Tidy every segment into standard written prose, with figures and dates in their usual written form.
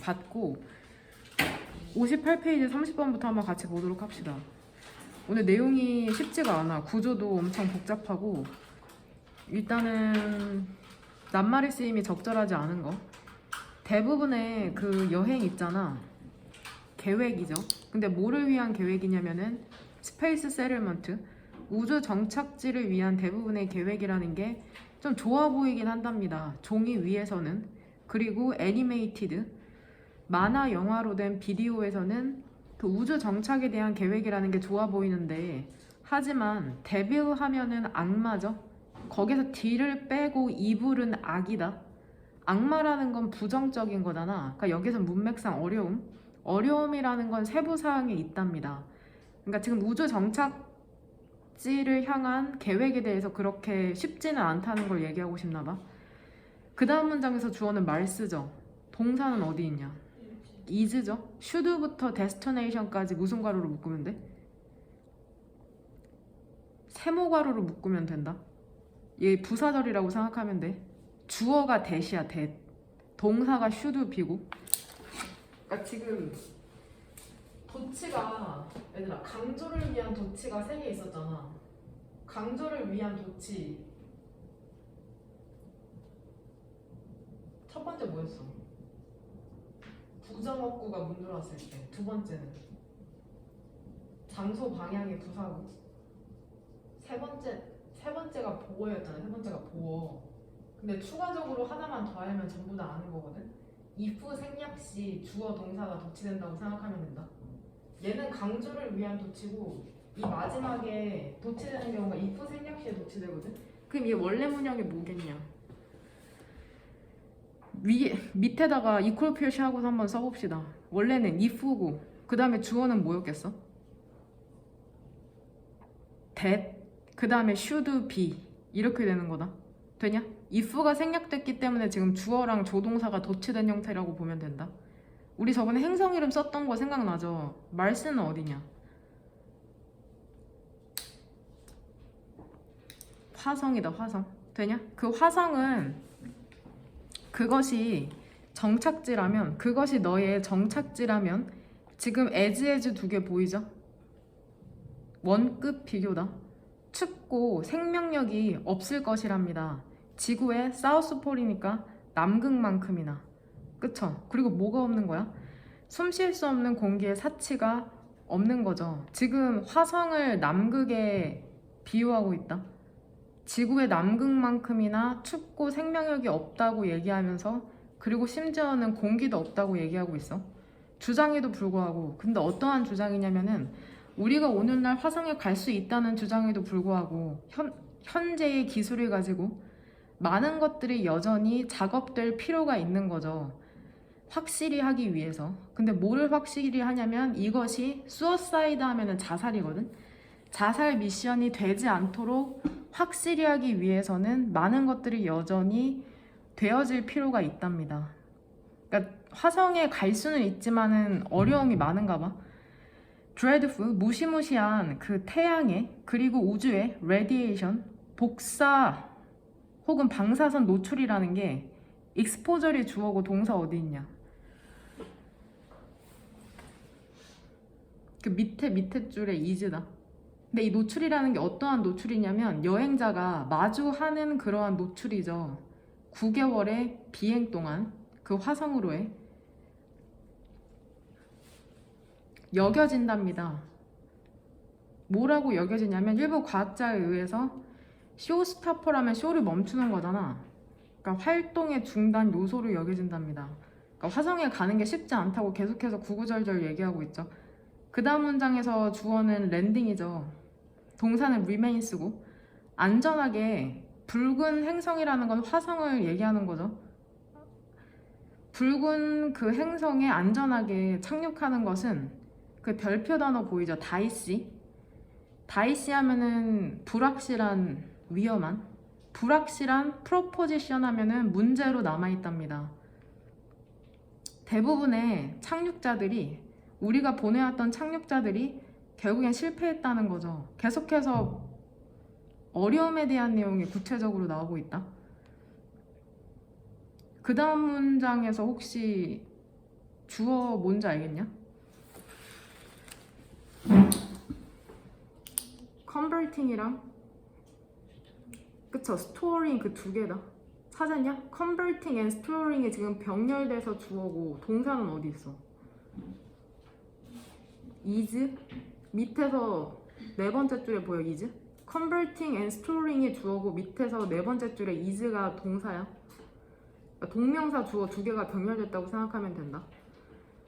받고 58페이지 30번부터 한번 같이 보도록 합시다. 오늘 내용이 쉽지가 않아. 구조도 엄청 복잡하고 일단은 낱말의 쓰임이 적절하지 않은 거. 대부분의 그 여행 있잖아. 계획이죠. 근데 뭐를 위한 계획이냐면은 스페이스 세틀먼트, 우주 정착지를 위한 대부분의 계획이라는 게 좀 좋아 보이긴 한답니다. 종이 위에서는. 그리고 애니메이티드, 만화 영화로 된 비디오에서는 그 우주 정착에 대한 계획이라는 게 좋아 보이는데, 하지만 데빌 하면은 악마죠. 거기서 D를 빼고 이불은 악이다. 악마라는 건 부정적인 거잖아. 그러니까 여기서 문맥상 어려움이라는 건 세부사항에 있답니다. 그러니까 지금 우주 정착지를 향한 계획에 대해서 그렇게 쉽지는 않다는 걸 얘기하고 싶나 봐. 그 다음 문장에서 주어는 말 쓰죠. 동사는 어디 있냐? is죠. should부터 destination까지 무슨 괄호로 묶으면 돼? 세모 괄호로 묶으면 된다. 얘 부사절이라고 생각하면 돼. 주어가 that이야, that. 동사가 should be고. 그러니까 지금 도치가, 얘들아, 강조를 위한 도치가 3개 있었잖아. 강조를 위한 도치 첫 번째 뭐였어? 부정어구가 문 들어왔을 때. 두 번째는 장소 방향의 부사구. 세 번째가 보어였잖아. 세 번째가 보어. 근데 추가적으로 하나만 더 알면 전부 다 아는 거거든. if 생략시 주어 동사가 도치된다고 생각하면 된다. 얘는 강조를 위한 도치고, 이 마지막에 도치되는 경우가 if 생략시에 도치되거든. 그럼 얘 원래 문형이 뭐겠냐? 밑에다가 이퀄 표시하고서 한번 써봅시다. 원래는 if고 그 다음에 주어는 뭐였겠어? that, 그 다음에 should be, 이렇게 되는 거다. 되냐? if가 생략됐기 때문에 지금 주어랑 조동사가 도치된 형태라고 보면 된다. 우리 저번에 행성 이름 썼던 거 생각나죠? 말쓰는 어디냐? 화성이다, 화성. 되냐? 그 화성은 그것이 정착지라면, 그것이 너의 정착지라면, 지금 as 두 개 보이죠? 원급 비교다. 춥고 생명력이 없을 것이랍니다. 지구의 사우스폴이니까 남극만큼이나. 그쵸? 그리고 뭐가 없는 거야? 숨 쉴 수 없는 공기의 사치가 없는 거죠. 지금 화성을 남극에 비유하고 있다. 지구의 남극만큼이나 춥고 생명력이 없다고 얘기하면서, 그리고 심지어는 공기도 없다고 얘기하고 있어. 주장에도 불구하고. 근데 어떠한 주장이냐면은 우리가 오늘날 화성에 갈 수 있다는 주장에도 불구하고 현재의 기술을 가지고 많은 것들이 여전히 작업될 필요가 있는 거죠. 확실히 하기 위해서. 근데 뭐를 확실히 하냐면 이것이 수어사이드 하면은 자살이거든. 자살 미션이 되지 않도록 확실히 하기 위해서는 많은 것들이 여전히 되어질 필요가 있답니다. 그러니까 화성에 갈 수는 있지만은 어려움이 많은가 봐. dreadful, 무시무시한 그 태양의, 그리고 우주의 radiation, 복사 혹은 방사선 노출이라는 게 exposure이 주어고 동사 어디 있냐? 그 밑에 줄에 is다. 근데 이 노출이라는 게 어떠한 노출이냐면 여행자가 마주하는 그러한 노출이죠. 9개월의 비행 동안 그 화성으로의 여겨진답니다. 뭐라고 여겨지냐면 일부 과학자에 의해서 쇼스타퍼라면 쇼를 멈추는 거잖아. 그러니까 활동의 중단 요소로 여겨진답니다. 그러니까 화성에 가는 게 쉽지 않다고 계속해서 구구절절 얘기하고 있죠. 그 다음 문장에서 주어는 랜딩이죠. 동사는 remains고, 안전하게 붉은 행성이라는 건 화성을 얘기하는 거죠. 붉은 그 행성에 안전하게 착륙하는 것은 그 별표 단어 보이죠? 다이시. 다이시 하면은 불확실한, 위험한, 불확실한 프로포지션 하면은 문제로 남아있답니다. 대부분의 착륙자들이, 우리가 보내왔던 착륙자들이 결국엔 실패했다는 거죠. 계속해서 어려움에 대한 내용이 구체적으로 나오고 있다. 그 다음 문장에서 혹시 주어 뭔지 알겠냐? converting이랑 그쵸, storing 그 두 개다. 찾았냐? converting and storing이 지금 병렬돼서 주어고 동사는 어디 있어? is? 밑에서 네 번째 줄에 보여 is? converting and storing이 주어고 밑에서 네 번째 줄에 is가 동사야. 그러니까 동명사 주어 두 개가 병렬됐다고 생각하면 된다.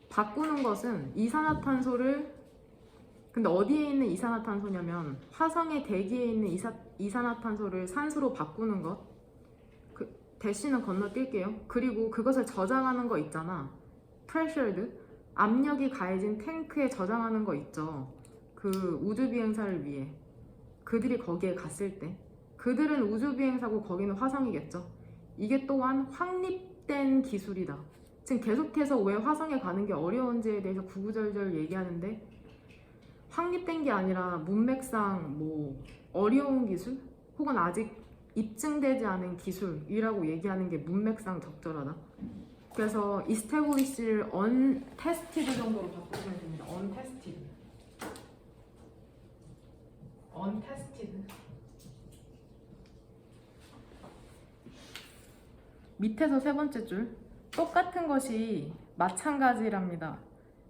바꾸는 것은 이산화탄소를 근데 어디에 있는 이산화탄소냐면 화성의 대기에 있는 이산화탄소를 산소로 바꾸는 것. 그 대신은 건너뛸게요. 그리고 그것을 저장하는 거 있잖아. pressured 압력이 가해진 탱크에 저장하는 거 있죠. 그 우주비행사를 위해 그들이 거기에 갔을 때 그들은 우주비행사고 거기는 화성이겠죠. 이게 또한 확립된 기술이다. 지금 계속해서 왜 화성에 가는 게 어려운지에 대해서 구구절절 얘기하는데 확립된 게 아니라 문맥상 뭐 어려운 기술 혹은 아직 입증되지 않은 기술이라고 얘기하는 게 문맥상 적절하다. 그래서 establish를 untested 정도로 바꾸시면 됩니다. untested. 밑에서 세 번째 줄 똑같은 것이 마찬가지랍니다.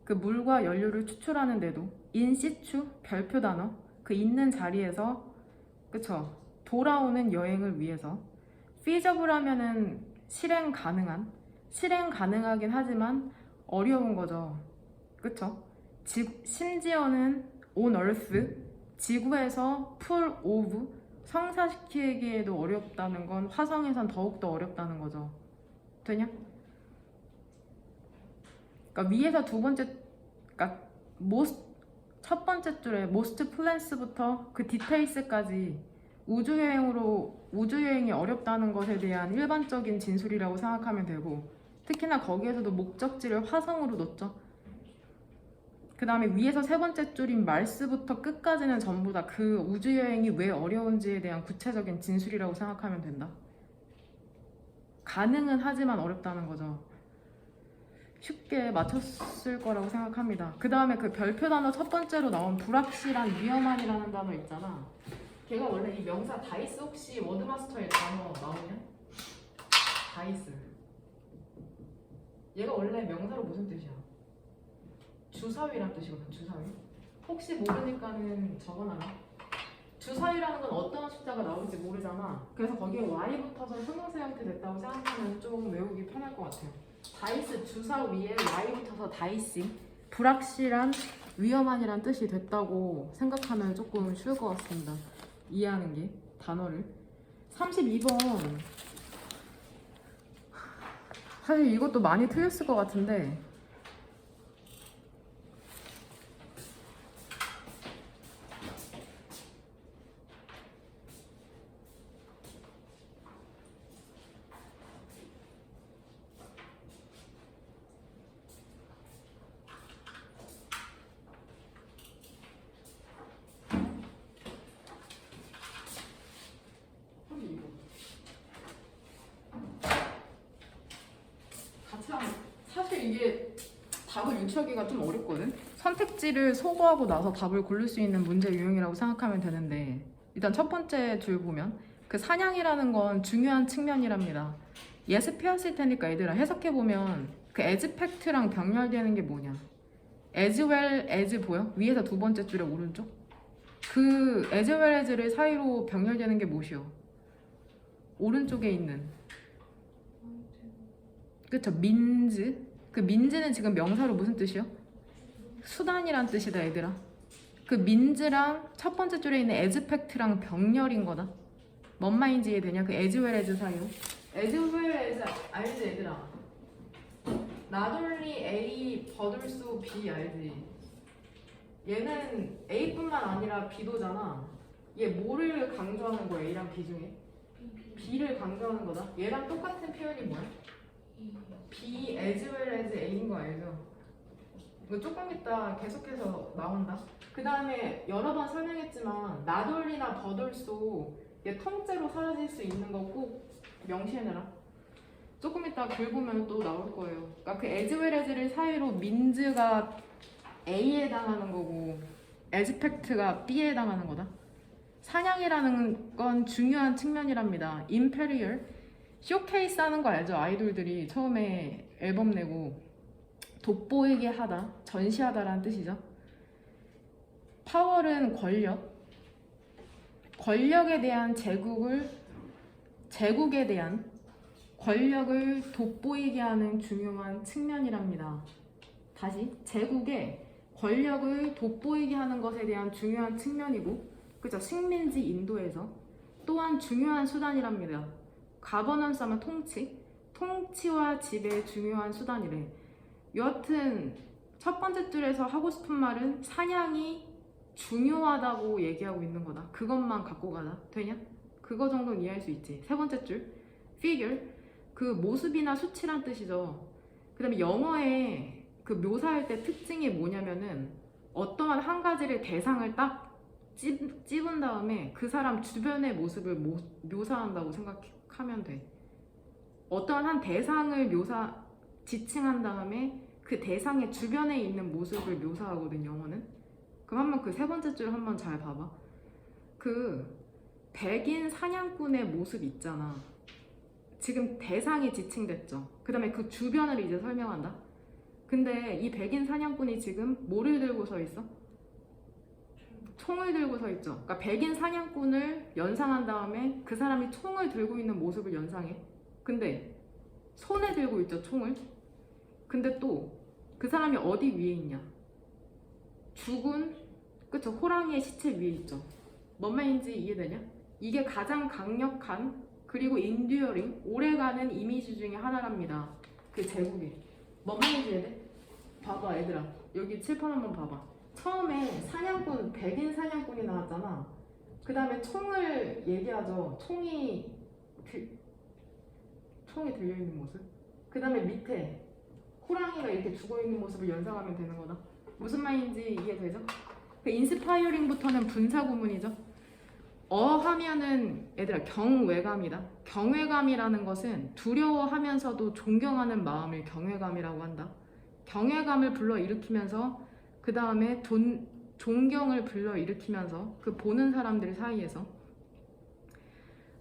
그 물과 연료를 추출하는데도 in situ 별표 단어 그 있는 자리에서 그쵸 돌아오는 여행을 위해서 feasible 하면은 실행 가능하긴 하지만 어려운 거죠. 그쵸? 심지어는 on earth 지구에서 full of 성사시키기에도 어렵다는 건 화성에선 더욱더 어렵다는 거죠. 되냐? 그러니까 위에서 두 번째 그러니까 첫 번째 줄에 most plans부터 그 디테일스까지 우주여행이 어렵다는 것에 대한 일반적인 진술이라고 생각하면 되고 특히나 거기에서도 목적지를 화성으로 넣었죠. 그 다음에 위에서 세 번째 줄인 말스부터 끝까지는 전부 다 그 우주여행이 왜 어려운지에 대한 구체적인 진술이라고 생각하면 된다. 가능은 하지만 어렵다는 거죠. 쉽게 맞췄을 거라고 생각합니다. 그 다음에 그 별표 단어 첫 번째로 나온 불확실한 위험한이라는 단어 있잖아. 걔가 원래 이 명사 다이스 혹시 워드마스터에 단어 나오냐? 다이스. 얘가 원래 명사로 무슨 뜻이야? 주사위란 뜻이거든. 주사위. 혹시 모르니까는 적어놔라. 주사위라는 건 어떤 숫자가 나올지 모르잖아. 그래서 거기에 y 붙어서 형용사 형태 됐다고 생각하면 좀 외우기 편할 것 같아요. 다이스 주사 위에 y 붙어서 다이스 불확실한 위험한이란 뜻이 됐다고 생각하면 조금 쉬울 것 같습니다. 이해하는 게 단어를 32번 사실 이것도 많이 틀렸을 것 같은데 사실 이게 답을 유추하기가 좀 어렵거든. 선택지를 소거하고 나서 답을 고를 수 있는 문제 유형이라고 생각하면 되는데 일단 첫 번째 줄 보면 그 사냥이라는 건 중요한 측면이랍니다. 예습 해왔을 테니까 얘들아 해석해보면 그 as fact랑 병렬되는 게 뭐냐? as well as 보여? 위에서 두 번째 줄의 오른쪽? 그 as well as를 사이로 병렬되는 게 무엇이요? 오른쪽에 있는 그쵸 means 그 means는 지금 명사로 무슨 뜻이요? 수단이란 뜻이다 얘들아. 그 means랑 첫 번째 줄에 있는 as fact랑 병렬인 거다. 뭔 말인지 이해되냐? 그 as well as 사이로 as well as 알지 얘들아? Not only A but also B 알지? 얘는 A뿐만 아니라 B도잖아. 얘 뭐를 강조하는 거야 A랑 B 중에? B를 강조하는 거다. 얘랑 똑같은 표현이 뭐야? B as well as A인 거 알죠? 이거 조금 이따 계속해서 나온다. 그 다음에 여러 번 설명했지만 not only나 but also 얘 통째로 사라질 수 있는 거 꼭 명시해내라. 조금 이따 글 보면 또 나올 거예요. 그러니까 그 as well as를 사이로 means가 A에 해당하는 거고 aspect가 B에 해당하는 거다. 사냥이라는 건 중요한 측면이랍니다. imperial 쇼케이스 하는 거 알죠? 아이돌들이 처음에 앨범 내고 돋보이게 하다, 전시하다라는 뜻이죠. 파월은 권력에 대한 제국에 대한 권력을 돋보이게 하는 중요한 측면이랍니다. 다시 제국의 권력을 돋보이게 하는 것에 대한 중요한 측면이고, 그죠? 식민지 인도에서 또한 중요한 수단이랍니다. 가버넌스 하면 통치와 지배의 중요한 수단이래. 여하튼 첫 번째 줄에서 하고 싶은 말은 사냥이 중요하다고 얘기하고 있는 거다. 그것만 갖고 가다. 되냐? 그거 정도는 이해할 수 있지. 세 번째 줄 figure 그 모습이나 수치란 뜻이죠. 그 다음에 영어에 그 묘사할 때 특징이 뭐냐면은 어떠한 한 가지를 대상을 딱 찝은 다음에 그 사람 주변의 모습을 묘사한다고 생각하면 돼. 어떠한 한 대상을 지칭한 다음에 그 대상의 주변에 있는 모습을 묘사하거든, 영어는. 그럼 한번 그 세 번째 줄 한번 잘 봐봐. 그 백인 사냥꾼의 모습 있잖아. 지금 대상이 지칭됐죠. 그 다음에 그 주변을 이제 설명한다. 근데 이 백인 사냥꾼이 지금 뭐를 들고 서 있어? 총을 들고 서 있죠. 그러니까 백인 사냥꾼을 연상한 다음에 그 사람이 총을 들고 있는 모습을 연상해. 근데 손에 들고 있죠, 총을. 근데 또 그 사람이 어디 위에 있냐? 죽은, 그쵸, 호랑이의 시체 위에 있죠. 뭔 말인지 이해되냐? 이게 가장 강력한 그리고 enduring, 오래가는 이미지 중에 하나랍니다. 그 제국이. 뭔 말인지 이해돼? 봐봐 얘들아, 여기 칠판 한번 봐봐. 처음에 백인 사냥꾼이 나왔잖아. 그 다음에 총을 얘기하죠. 총이 들려있는 모습. 그 다음에 밑에 호랑이가 이렇게 죽어있는 모습을 연상하면 되는 거다. 무슨 말인지 이해되죠? 그 인스파이어링부터는 분사구문이죠. 하면은 얘들아 경외감이다. 경외감이라는 것은 두려워하면서도 존경하는 마음을 경외감이라고 한다. 경외감을 불러일으키면서 그 다음에 존경을 불러일으키면서 그 보는 사람들 사이에서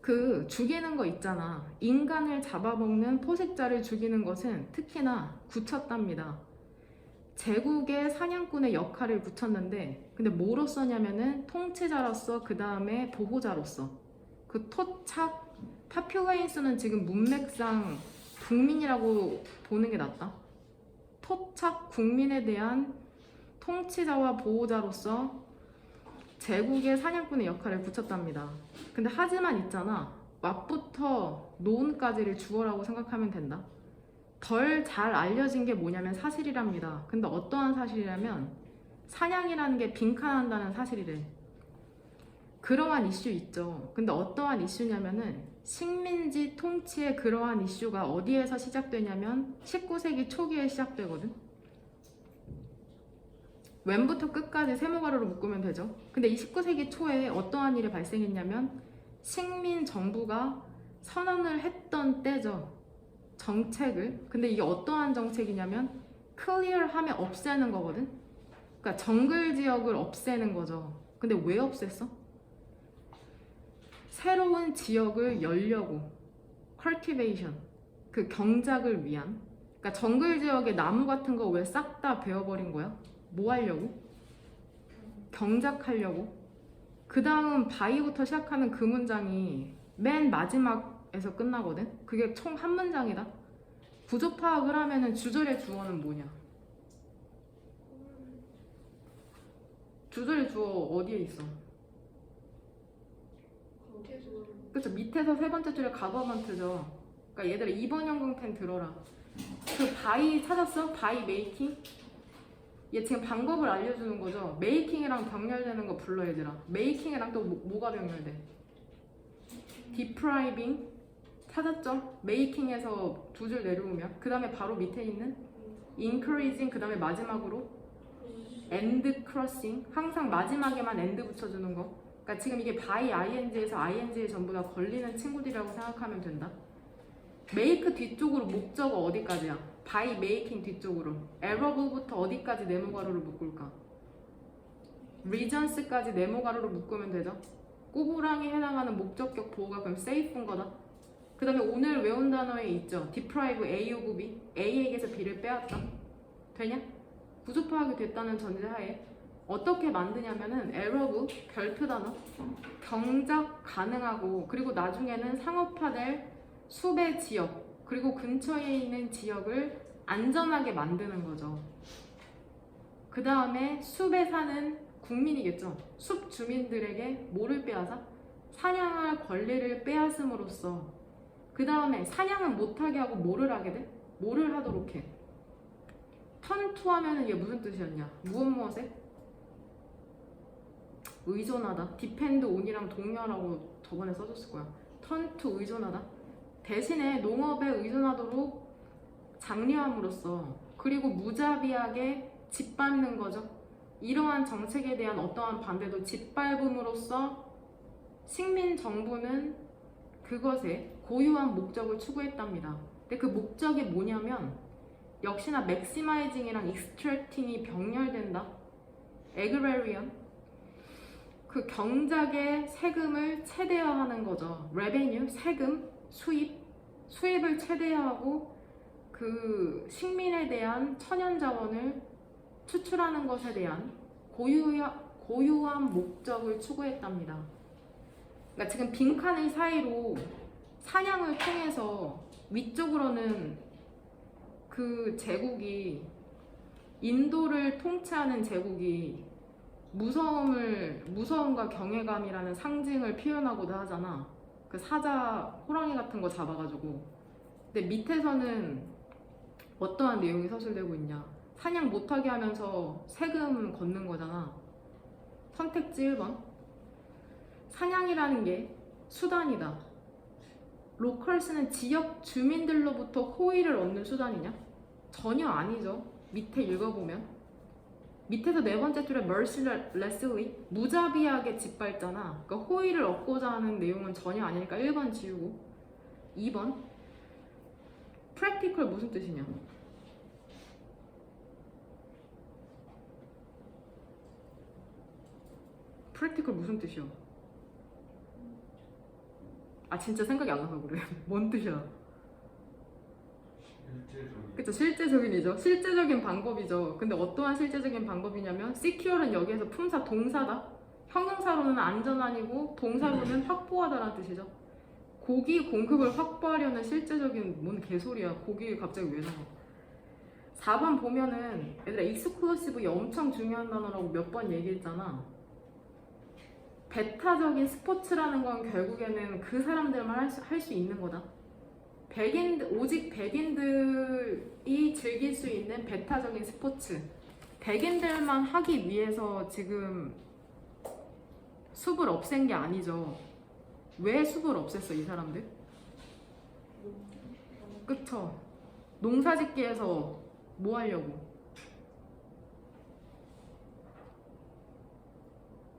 그 죽이는 거 있잖아. 인간을 잡아먹는 포식자를 죽이는 것은 특히나 굳혔답니다. 제국의 사냥꾼의 역할을 굳혔는데, 근데 뭐로써냐면은 통치자로서, 그 다음에 보호자로서. 그 토착 파퓰레이스는 지금 문맥상 국민이라고 보는 게 낫다. 토착 국민에 대한 통치자와 보호자로서 제국의 사냥꾼의 역할을 굳혔답니다. 근데 하지만 있잖아, 맛부터 노운까지를 주어라고 생각하면 된다. 덜 잘 알려진 게 뭐냐면 사실이랍니다. 근데 어떠한 사실이라면 사냥이라는 게 빈칸한다는 사실이래. 그러한 이슈 있죠. 근데 어떠한 이슈냐면은 식민지 통치의 그러한 이슈가 어디에서 시작되냐면 19세기 초기에 시작되거든. 왼부터 끝까지 세모가루로 묶으면 되죠. 근데 이 19세기 초에 어떠한 일이 발생했냐면 식민 정부가 선언을 했던 때죠. 정책을. 근데 이게 어떠한 정책이냐면 클리어하면 없애는 거거든. 그러니까 정글 지역을 없애는 거죠. 근데 왜 없앴어? 새로운 지역을 열려고. cultivation, 그 경작을 위한. 그러니까 정글 지역의 나무 같은 거 왜 싹 다 베어버린 거야? 뭐 하려고? 경작하려고. 그 다음 바이부터 시작하는 그 문장이 맨 마지막에서 끝나거든. 그게 총 한 문장이다. 구조 파악을 하면은 주절의 주어는 뭐냐? 주절의 주어 어디에 있어? 그쵸, 밑에서 세 번째 줄에 가버먼트죠. 그러니까 얘들아 2번 형광펜 들어라. 그 바이 찾았어? 바이 메이킹? 얘 지금 방법을 알려주는 거죠. 메이킹이랑 병렬되는 거 불러 얘들아. 메이킹이랑 또 뭐가 병렬돼? 디프라이빙 찾았죠? 메이킹에서 두 줄 내려오면 그 다음에 바로 밑에 있는 increasing, 그 다음에 마지막으로 end crossing. 항상 마지막에만 end 붙여주는 거. 그러니까 지금 이게 by ing에서 ing에 전부 다 걸리는 친구들이라고 생각하면 된다. make 뒤쪽으로 목적어 어디까지야? by making 뒤쪽으로. arrow부터 어디까지 네모 가로로 묶을까? reasons까지 네모 가로로 묶으면 되죠. 꼬부랑에 해당하는 목적격 보호가 그럼 safe인 거다. 그 다음에 오늘 외운 단어에 있죠. deprive A of B. A에게서 B를 빼앗다. 되냐? 구조파악이 됐다는 전제하에 어떻게 만드냐면은 에러브 별표 단어 경작 가능하고 그리고 나중에는 상업화될 숲의 지역 그리고 근처에 있는 지역을 안전하게 만드는 거죠. 그 다음에 숲에 사는 국민이겠죠. 숲 주민들에게 뭐를 빼앗아? 사냥할 권리를 빼앗음으로써 그 다음에 사냥은 못하게 하고 뭐를 하게 돼? 뭐를 하도록 해? 턴투하면은 이게 무슨 뜻이었냐? 무엇에? 의존하다. depend on이랑 동일하고 저번에 써줬을 거야. 턴투 의존하다. 대신에 농업에 의존하도록 장려함으로써 그리고 무자비하게 짓밟는 거죠. 이러한 정책에 대한 어떠한 반대도 짓밟음으로써 식민 정부는 그것에 고유한 목적을 추구했답니다. 근데 그 목적이 뭐냐면 역시나 maximizing이랑 extracting이 병렬된다. agrarian 그 경작의 세금을 최대화하는 거죠. revenue 세금 수입을 최대화하고 그 식민에 대한 천연 자원을 추출하는 것에 대한 고유한 목적을 추구했답니다. 그러니까 지금 빈칸의 사이로 사냥을 통해서 위쪽으로는 그 제국이 인도를 통치하는 제국이 무서움과 경외감이라는 상징을 표현하고도 하잖아. 그 사자 호랑이 같은 거 잡아가지고. 근데 밑에서는 어떠한 내용이 서술되고 있냐? 사냥 못하게 하면서 세금 걷는 거잖아. 선택지 1번. 사냥이라는 게 수단이다. 로컬스는 지역 주민들로부터 호의를 얻는 수단이냐? 전혀 아니죠. 밑에 읽어보면 밑에서 네 번째 줄에 mercilessly 무자비하게 짓밟잖아. 그러니까 호의를 얻고자 하는 내용은 전혀 아니니까 1번 지우고 2번 practical 무슨 뜻이냐? practical 무슨 뜻이야? 아 진짜 생각이 안 나서 그래. 뭔 뜻이야? 그쵸, 실제적인이죠. 실제적인 방법이죠. 근데 어떠한 실제적인 방법이냐면 secure는 여기에서 품사 동사다. 형용사로는 안전한이고 동사로는 확보하다라는 뜻이죠. 고기 공급을 확보하려는 실제적인 뭔 개소리야. 고기 갑자기 왜 나와? 4번 보면은 얘들아 exclusive이 엄청 중요한 단어라고 몇 번 얘기했잖아. 배타적인 스포츠라는 건 결국에는 그 사람들만 할 수 있는 거다. 오직 백인들이 즐길 수 있는 배타적인 스포츠. 백인들만 하기 위해서 지금 숲을 없앤 게 아니죠. 왜 숲을 없앴어 이 사람들? 그쵸? 농사짓기에서 뭐 하려고?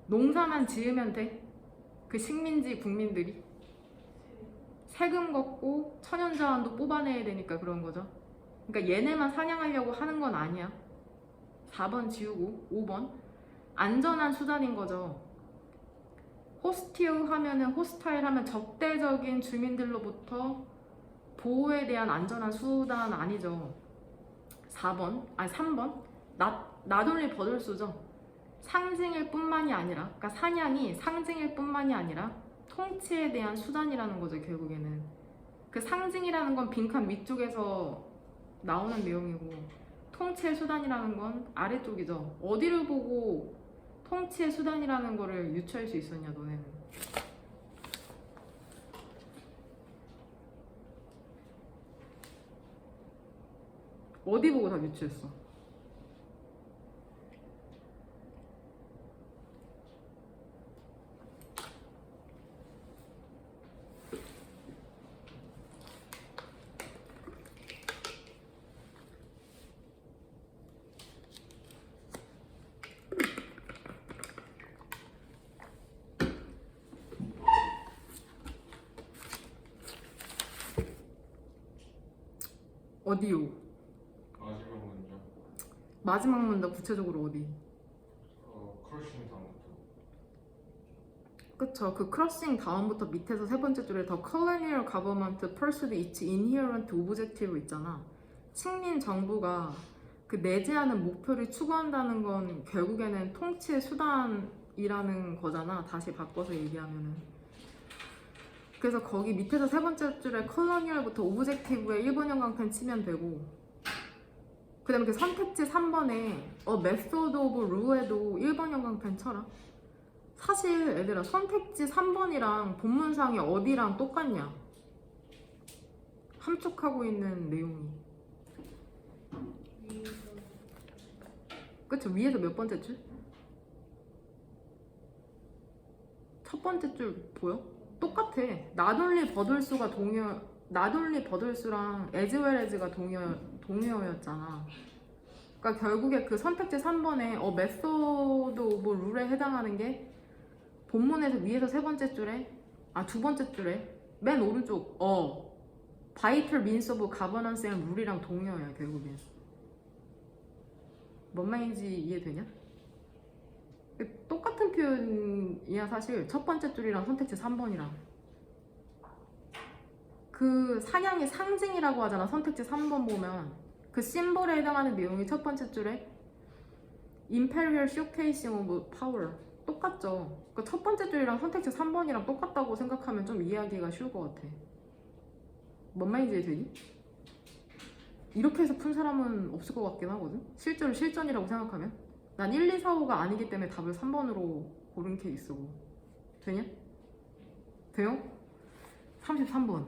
농사만 지으면 돼? 그 식민지 국민들이 세금 걷고 천연자원도 뽑아내야 되니까 그런 거죠. 그러니까 얘네만 사냥하려고 하는 건 아니야. 4번 지우고 5번 안전한 수단인 거죠. 호스티어 하면은 호스타일 하면 적대적인 주민들로부터 보호에 대한 안전한 수단 아니죠. 3번 나돌리 버들수죠. 상징일 뿐만이 아니라, 그러니까 사냥이 상징일 뿐만이 아니라 통치에 대한 수단이라는 거죠. 결국에는 그 상징이라는 건 빈칸 위쪽에서 나오는 내용이고 통치의 수단이라는 건 아래쪽이죠. 어디를 보고 통치의 수단이라는 거를 유추할 수 있었냐 너네는. 어디 보고 다 유추했어? 어디요? 마지막 문장. 마지막 문장 구체적으로 어디? 크러싱 다음부터. 그쵸. 그 크러싱 다음부터 밑에서 세 번째 줄에 더 colonial government pursued its inherent objective 있잖아. 식민 정부가 그 내재하는 목표를 추구한다는 건 결국에는 통치의 수단이라는 거잖아. 다시 바꿔서 얘기하면은. 그래서 거기 밑에서 세 번째 줄에 colonial부터 objective에 1번 형광펜 치면 되고, 그 다음에 그 선택지 3번에 method of rule에도 1번 형광펜 쳐라. 사실 얘들아, 선택지 3번이랑 본문상이 어디랑 똑같냐? 함축하고 있는 내용이. 그쵸? 위에서 몇 번째 줄? 첫 번째 줄 보여? 똑같아. not only 버들수가 not only 버들수랑 as well as가 동의어였잖아. 그러니까 결국에 그 선택지 3번에 method of rule에 해당하는 게 본문에서 위에서 세 번째 줄에, 두 번째 줄에 맨 오른쪽 vital means of governance and rule이랑 동의어야 결국엔. 뭔 말인지 이해되냐? 똑같은 표현이야 사실. 첫 번째 줄이랑 선택지 3번이랑. 그 사냥의 상징이라고 하잖아. 선택지 3번 보면 그 심볼에 해당하는 내용이 첫 번째 줄에 Imperial Showcasing of Power 똑같죠. 그러니까 첫 번째 줄이랑 선택지 3번이랑 똑같다고 생각하면 좀 이해하기가 쉬울 것 같아. 뭔 말인지 이해되니? 이렇게 해서 푼 사람은 없을 것 같긴 하거든. 실제로 실전이라고 생각하면 난 1, 2, 4, 5가 아니기 때문에 답을 3번으로 고른 케이스고. 되냐? 돼요? 33번.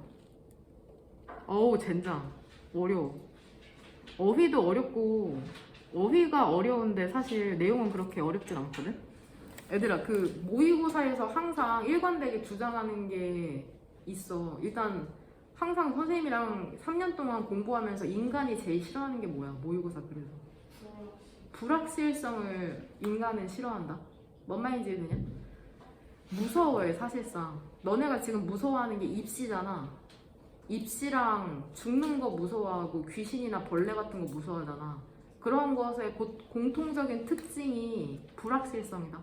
어우 젠장 어려워. 어휘도 어렵고 어휘가 어려운데 사실 내용은 그렇게 어렵진 않거든. 얘들아, 그 모의고사에서 항상 일관되게 주장하는 게 있어. 일단 항상 선생님이랑 3년 동안 공부하면서 인간이 제일 싫어하는 게 뭐야? 모의고사. 그래서 불확실성을 인간은 싫어한다. 뭔 말인지 되냐? 무서워해 사실상. 너네가 지금 무서워하는 게 입시잖아. 입시랑 죽는 거 무서워하고 귀신이나 벌레 같은 거 무서워하잖아. 그런 것의 공통적인 특징이 불확실성이다.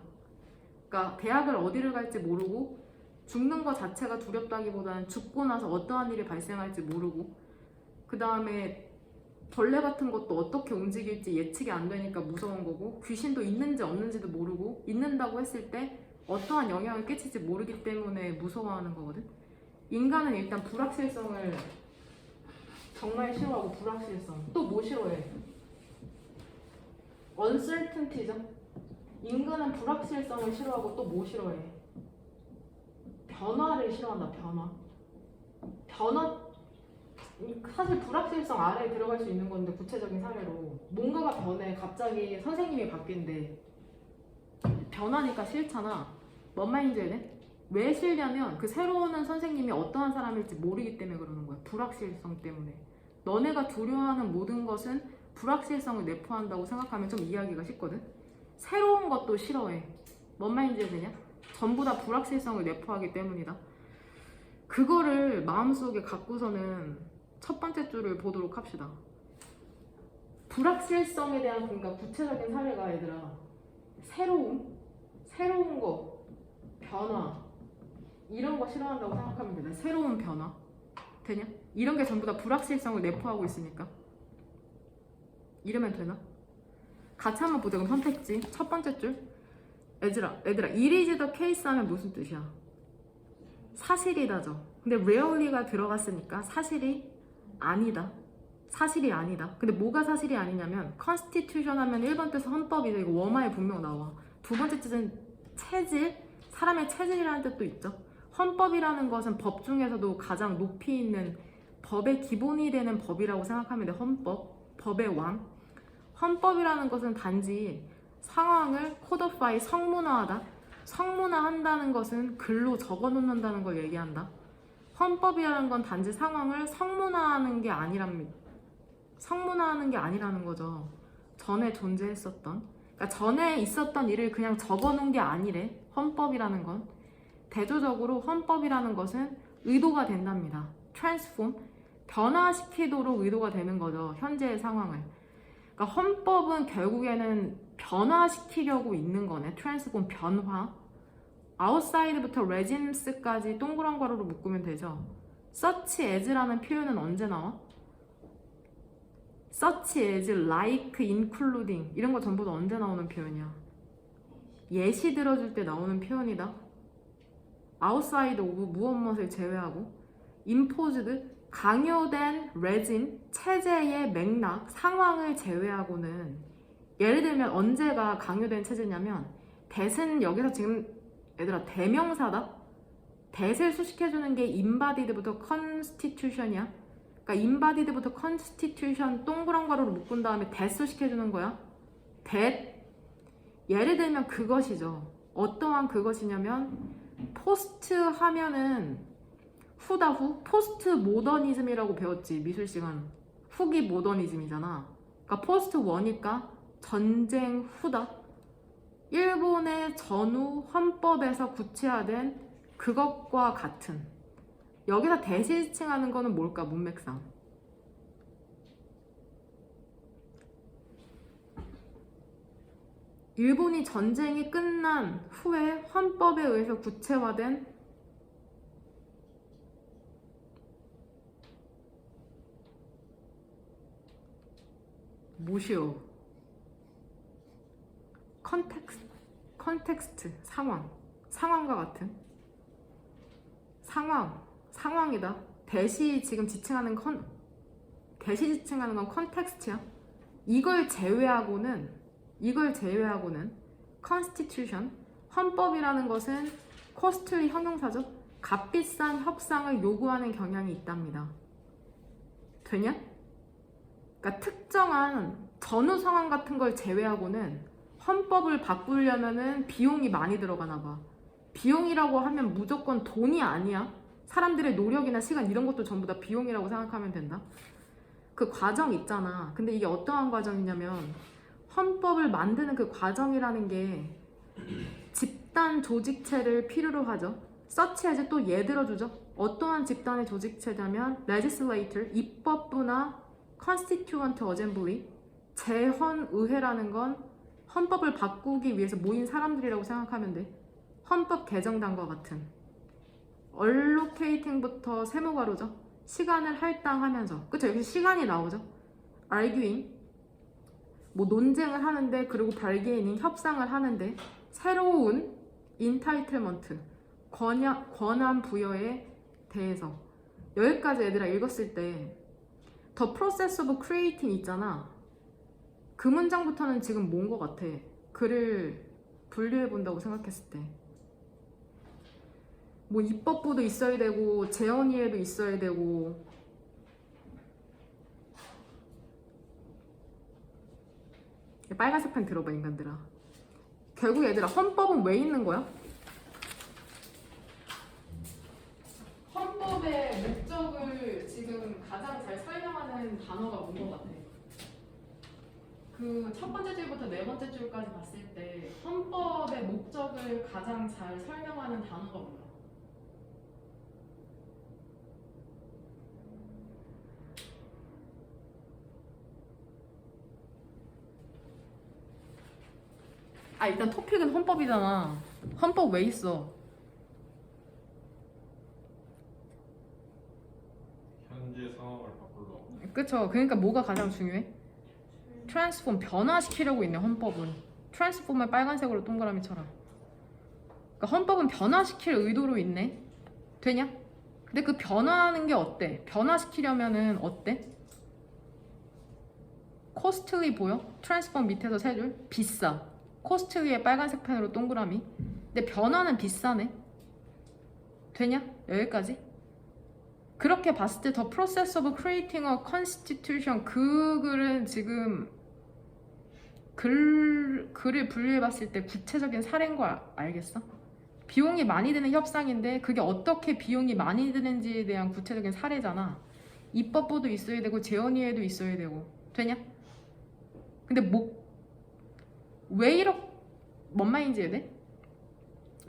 그러니까 대학을 어디를 갈지 모르고 죽는 거 자체가 두렵다기보다는 죽고 나서 어떠한 일이 발생할지 모르고, 그 다음에 벌레 같은 것도 어떻게 움직일지 예측이 안 되니까 무서운 거고, 귀신도 있는지 없는지도 모르고 있는다고 했을 때 어떠한 영향을 끼칠지 모르기 때문에 무서워하는 거거든. 인간은 일단 불확실성을 정말 싫어하고, 불확실성 또 뭐 싫어해? uncertainty죠. 인간은 불확실성을 싫어하고 또 뭐 싫어해? 변화를 싫어한다. 변화. 사실 불확실성 아래에 들어갈 수 있는 건데, 구체적인 사례로 뭔가가 변해. 갑자기 선생님이 바뀐대. 변하니까 싫잖아. 뭔 말인지 알지? 왜 싫냐면 그 새로운 선생님이 어떠한 사람일지 모르기 때문에 그러는 거야. 불확실성 때문에. 너네가 두려워하는 모든 것은 불확실성을 내포한다고 생각하면 좀 이해하기가 쉽거든. 새로운 것도 싫어해. 뭔 말인지 되냐? 전부 다 불확실성을 내포하기 때문이다. 그거를 마음속에 갖고서는 첫 번째 줄을 보도록 합시다. 불확실성에 대한 그러니까 구체적인 사례가 얘들아, 새로운 거, 변화, 이런 거 싫어한다고 생각하면 되나? 새로운 변화 되냐? 이런 게 전부 다 불확실성을 내포하고 있으니까 이러면 되나? 같이 한번 보자. 그럼 선택지 첫 번째 줄. 얘들아 it is the case 하면 무슨 뜻이야? 사실이다죠. 근데 rarely가 들어갔으니까 사실이 아니다. 근데 뭐가 사실이 아니냐면 constitution 하면 1번 뜻은 헌법이죠. 이거 워마에 분명 나와. 두 번째 뜻은 체질, 사람의 체질이라는 뜻도 있죠. 헌법이라는 것은 법 중에서도 가장 높이 있는 법의 기본이 되는 법이라고 생각하면 돼. 헌법, 법의 왕. 헌법이라는 것은 단지 상황을 codify, 성문화하다. 성문화한다는 것은 글로 적어놓는다는 걸 얘기한다. 헌법이라는 건 단지 상황을 성문화하는 게 아니랍니다. 성문화하는 게 아니라는 거죠. 전에 존재했었던, 그러니까 전에 있었던 일을 그냥 적어놓은 게 아니래. 헌법이라는 건 대조적으로 헌법이라는 것은 의도가 된답니다. transform, 변화시키도록 의도가 되는 거죠. 현재의 상황을. 그러니까 헌법은 결국에는 변화시키려고 있는 거네. 트랜스폼 변화. 아웃사이드부터 레짐스까지 동그란 괄호로 묶으면 되죠. such as라는 표현은 언제 나와? such as, like, including 이런 거 전부 다 언제 나오는 표현이야? 예시 들어줄 때 나오는 표현이다. outside of 무엇을 제외하고 imposed 강요된 레짐 체제의 맥락 상황을 제외하고는 예를 들면 언제가 강요된 체제냐면 that은 여기서 지금 얘들아 대명사다. that을 수식해주는 게 embodied부터 constitution이야. 그러니까 embodied부터 constitution 동그란 괄호로 묶은 다음에 that 수식해주는 거야. that 예를 들면 그것이죠. 어떠한 그것이냐면 포스트 하면은 후다 후 포스트 모더니즘이라고 배웠지 미술 시간. 후기 모더니즘이잖아. 그러니까 포스트 원이니까 전쟁 후다. 일본의 전후 헌법에서 구체화된 그것과 같은. 여기서 대시칭하는 거는 뭘까? 문맥상. 일본이 전쟁이 끝난 후에 헌법에 의해서 구체화된 무엇이요? 컨텍스트, 상황과 같은 상황이다. 대시 지칭하는 건 컨텍스트야. 이걸 제외하고는 constitution 헌법이라는 것은 costly 형용사죠. 값비싼 협상을 요구하는 경향이 있답니다. 되냐? 그러니까 특정한 전후 상황 같은 걸 제외하고는 헌법을 바꾸려면은 비용이 많이 들어가나 봐. 비용이라고 하면 무조건 돈이 아니야. 사람들의 노력이나 시간 이런 것도 전부 다 비용이라고 생각하면 된다. 그 과정 있잖아. 근데 이게 어떠한 과정이냐면 헌법을 만드는 그 과정이라는 게 집단 조직체를 필요로 하죠. 서치에서 또 예 들어주죠. 어떠한 집단의 조직체냐면 legislator, 입법부나 constituent assembly, 재헌의회라는 건 헌법을 바꾸기 위해서 모인 사람들이라고 생각하면 돼. 헌법 개정단과 같은. allocating부터 세모가로죠. 시간을 할당하면서. 그쵸? 여기 시간이 나오죠. arguing, 뭐 논쟁을 하는데, 그리고 bargaining, 협상을 하는데, 새로운 entitlement, 권한 부여에 대해서. 여기까지 얘들아 읽었을 때 The process of creating 있잖아. 그 문장부터는 지금 뭔 것 같아? 글을 분류해 본다고 생각했을 때 뭐 입법부도 있어야 되고 재헌의회도 있어야 되고 빨간색 펜 들어봐 인간들아. 결국 얘들아 헌법은 왜 있는 거야? 헌법의 목적을 지금 가장 잘 설명하는 단어가 뭔 것 같아? 그 첫 번째 줄부터 네 번째 줄까지 봤을 때 헌법의 목적을 가장 잘 설명하는 단어가 뭐야? 일단 토픽은 헌법이잖아. 헌법 왜 있어? 현재 상황을 바꾸려고. 그쵸? 그러니까 뭐가 가장 중요해? 트랜스폼 변화시키려고 있네 헌법은. 트랜스폼을 빨간색으로 동그라미 쳐라. 그러니까 헌법은 변화시킬 의도로 있네. 되냐? 근데 그 변화하는 게 어때? 변화시키려면은 어때? 코스틀리 보여? 트랜스폼 밑에서 세 줄? 비싸. 코스틀리의 빨간색 펜으로 동그라미. 근데 변화는 비싸네. 되냐? 여기까지? 그렇게 봤을 때 The process of creating a constitution 그 글은 지금 글을 분류해봤을 때 구체적인 사례인 거 알겠어? 비용이 많이 드는 협상인데 그게 어떻게 비용이 많이 드는지에 대한 구체적인 사례잖아. 입법부도 있어야 되고 재헌의회도 있어야 되고. 되냐? 근데 왜 이렇게 뭔 말인지 해야 돼?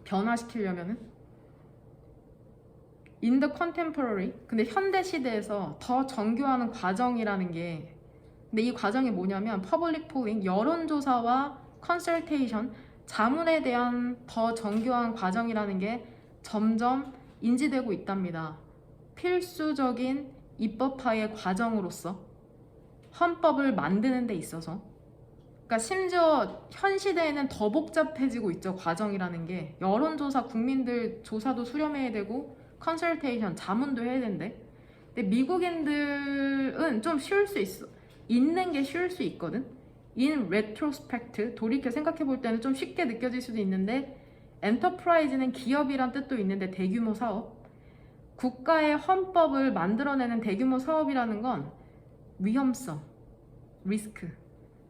변화시키려면은 in the contemporary, 근데 현대 시대에서 더 정교화하는 과정이라는 게, 근데 이 과정이 뭐냐면 public polling, 여론조사와 consultation, 자문에 대한 더 정교한 과정이라는 게 점점 인지되고 있답니다. 필수적인 입법화의 과정으로서 헌법을 만드는 데 있어서. 그러니까 심지어 현 시대에는 더 복잡해지고 있죠. 과정이라는 게 여론조사, 국민들 조사도 수렴해야 되고 컨설테이션, 자문도 해야 된대. 근데 미국인들은 좀 쉬울 수 있어. 있는 게 쉬울 수 있거든. In retrospect, 돌이켜 생각해 볼 때는 좀 쉽게 느껴질 수도 있는데, 엔터프라이즈는 기업이란 뜻도 있는데 대규모 사업, 국가의 헌법을 만들어내는 대규모 사업이라는 건 위험성, 리스크,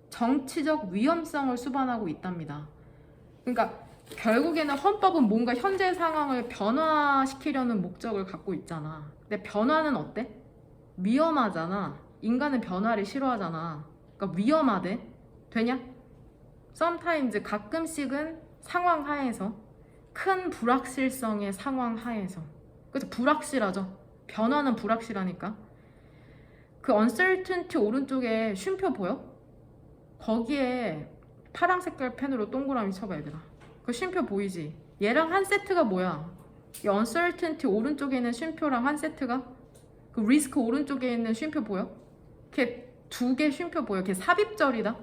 정치적 위험성을 수반하고 있답니다. 그러니까 결국에는 헌법은 뭔가 현재 상황을 변화시키려는 목적을 갖고 있잖아. 근데 변화는 어때? 위험하잖아. 인간은 변화를 싫어하잖아. 그러니까 위험하대. 되냐? sometimes, 가끔씩은 상황 하에서, 큰 불확실성의 상황 하에서. 그래서 불확실하죠. 변화는 불확실하니까. 그 uncertainty 오른쪽에 쉼표 보여? 거기에 파란 색깔 펜으로 동그라미 쳐봐 얘들아. 그 쉼표 보이지? 얘랑 한 세트가 뭐야? 이 uncertainty 오른쪽에 있는 쉼표랑 한 세트가, 그 리스크 오른쪽에 있는 쉼표 보여? 걔 두 개 쉼표 보여? 걔 삽입절이다.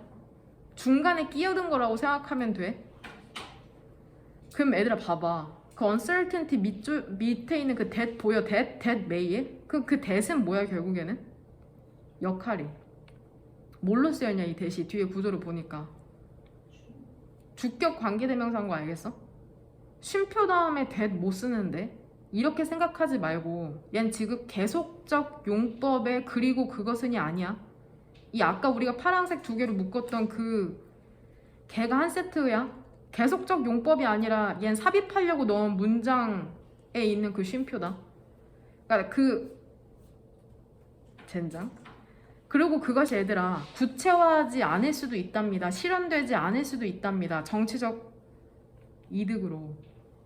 중간에 끼어든 거라고 생각하면 돼. 그럼 얘들아 봐봐. 그 uncertainty 밑에 있는 그 that 보여? that may에? 그 that은 뭐야 결국에는? 역할이. 뭘로 쓰였냐 이 that이 뒤에 구조를 보니까. 주격 관계대명사인 거 알겠어? 쉼표 다음에 that 못 쓰는데? 이렇게 생각하지 말고 얜 지금 계속적 용법에 그리고 그것은이 아니야. 이 아까 우리가 파란색 두 개로 묶었던 그 걔가 한 세트야. 계속적 용법이 아니라 얜 삽입하려고 넣은 문장에 있는 그 쉼표다. 그러니까 그 젠장. 그리고 그것이 얘들아 구체화하지 않을 수도 있답니다. 실현되지 않을 수도 있답니다. 정치적 이득으로.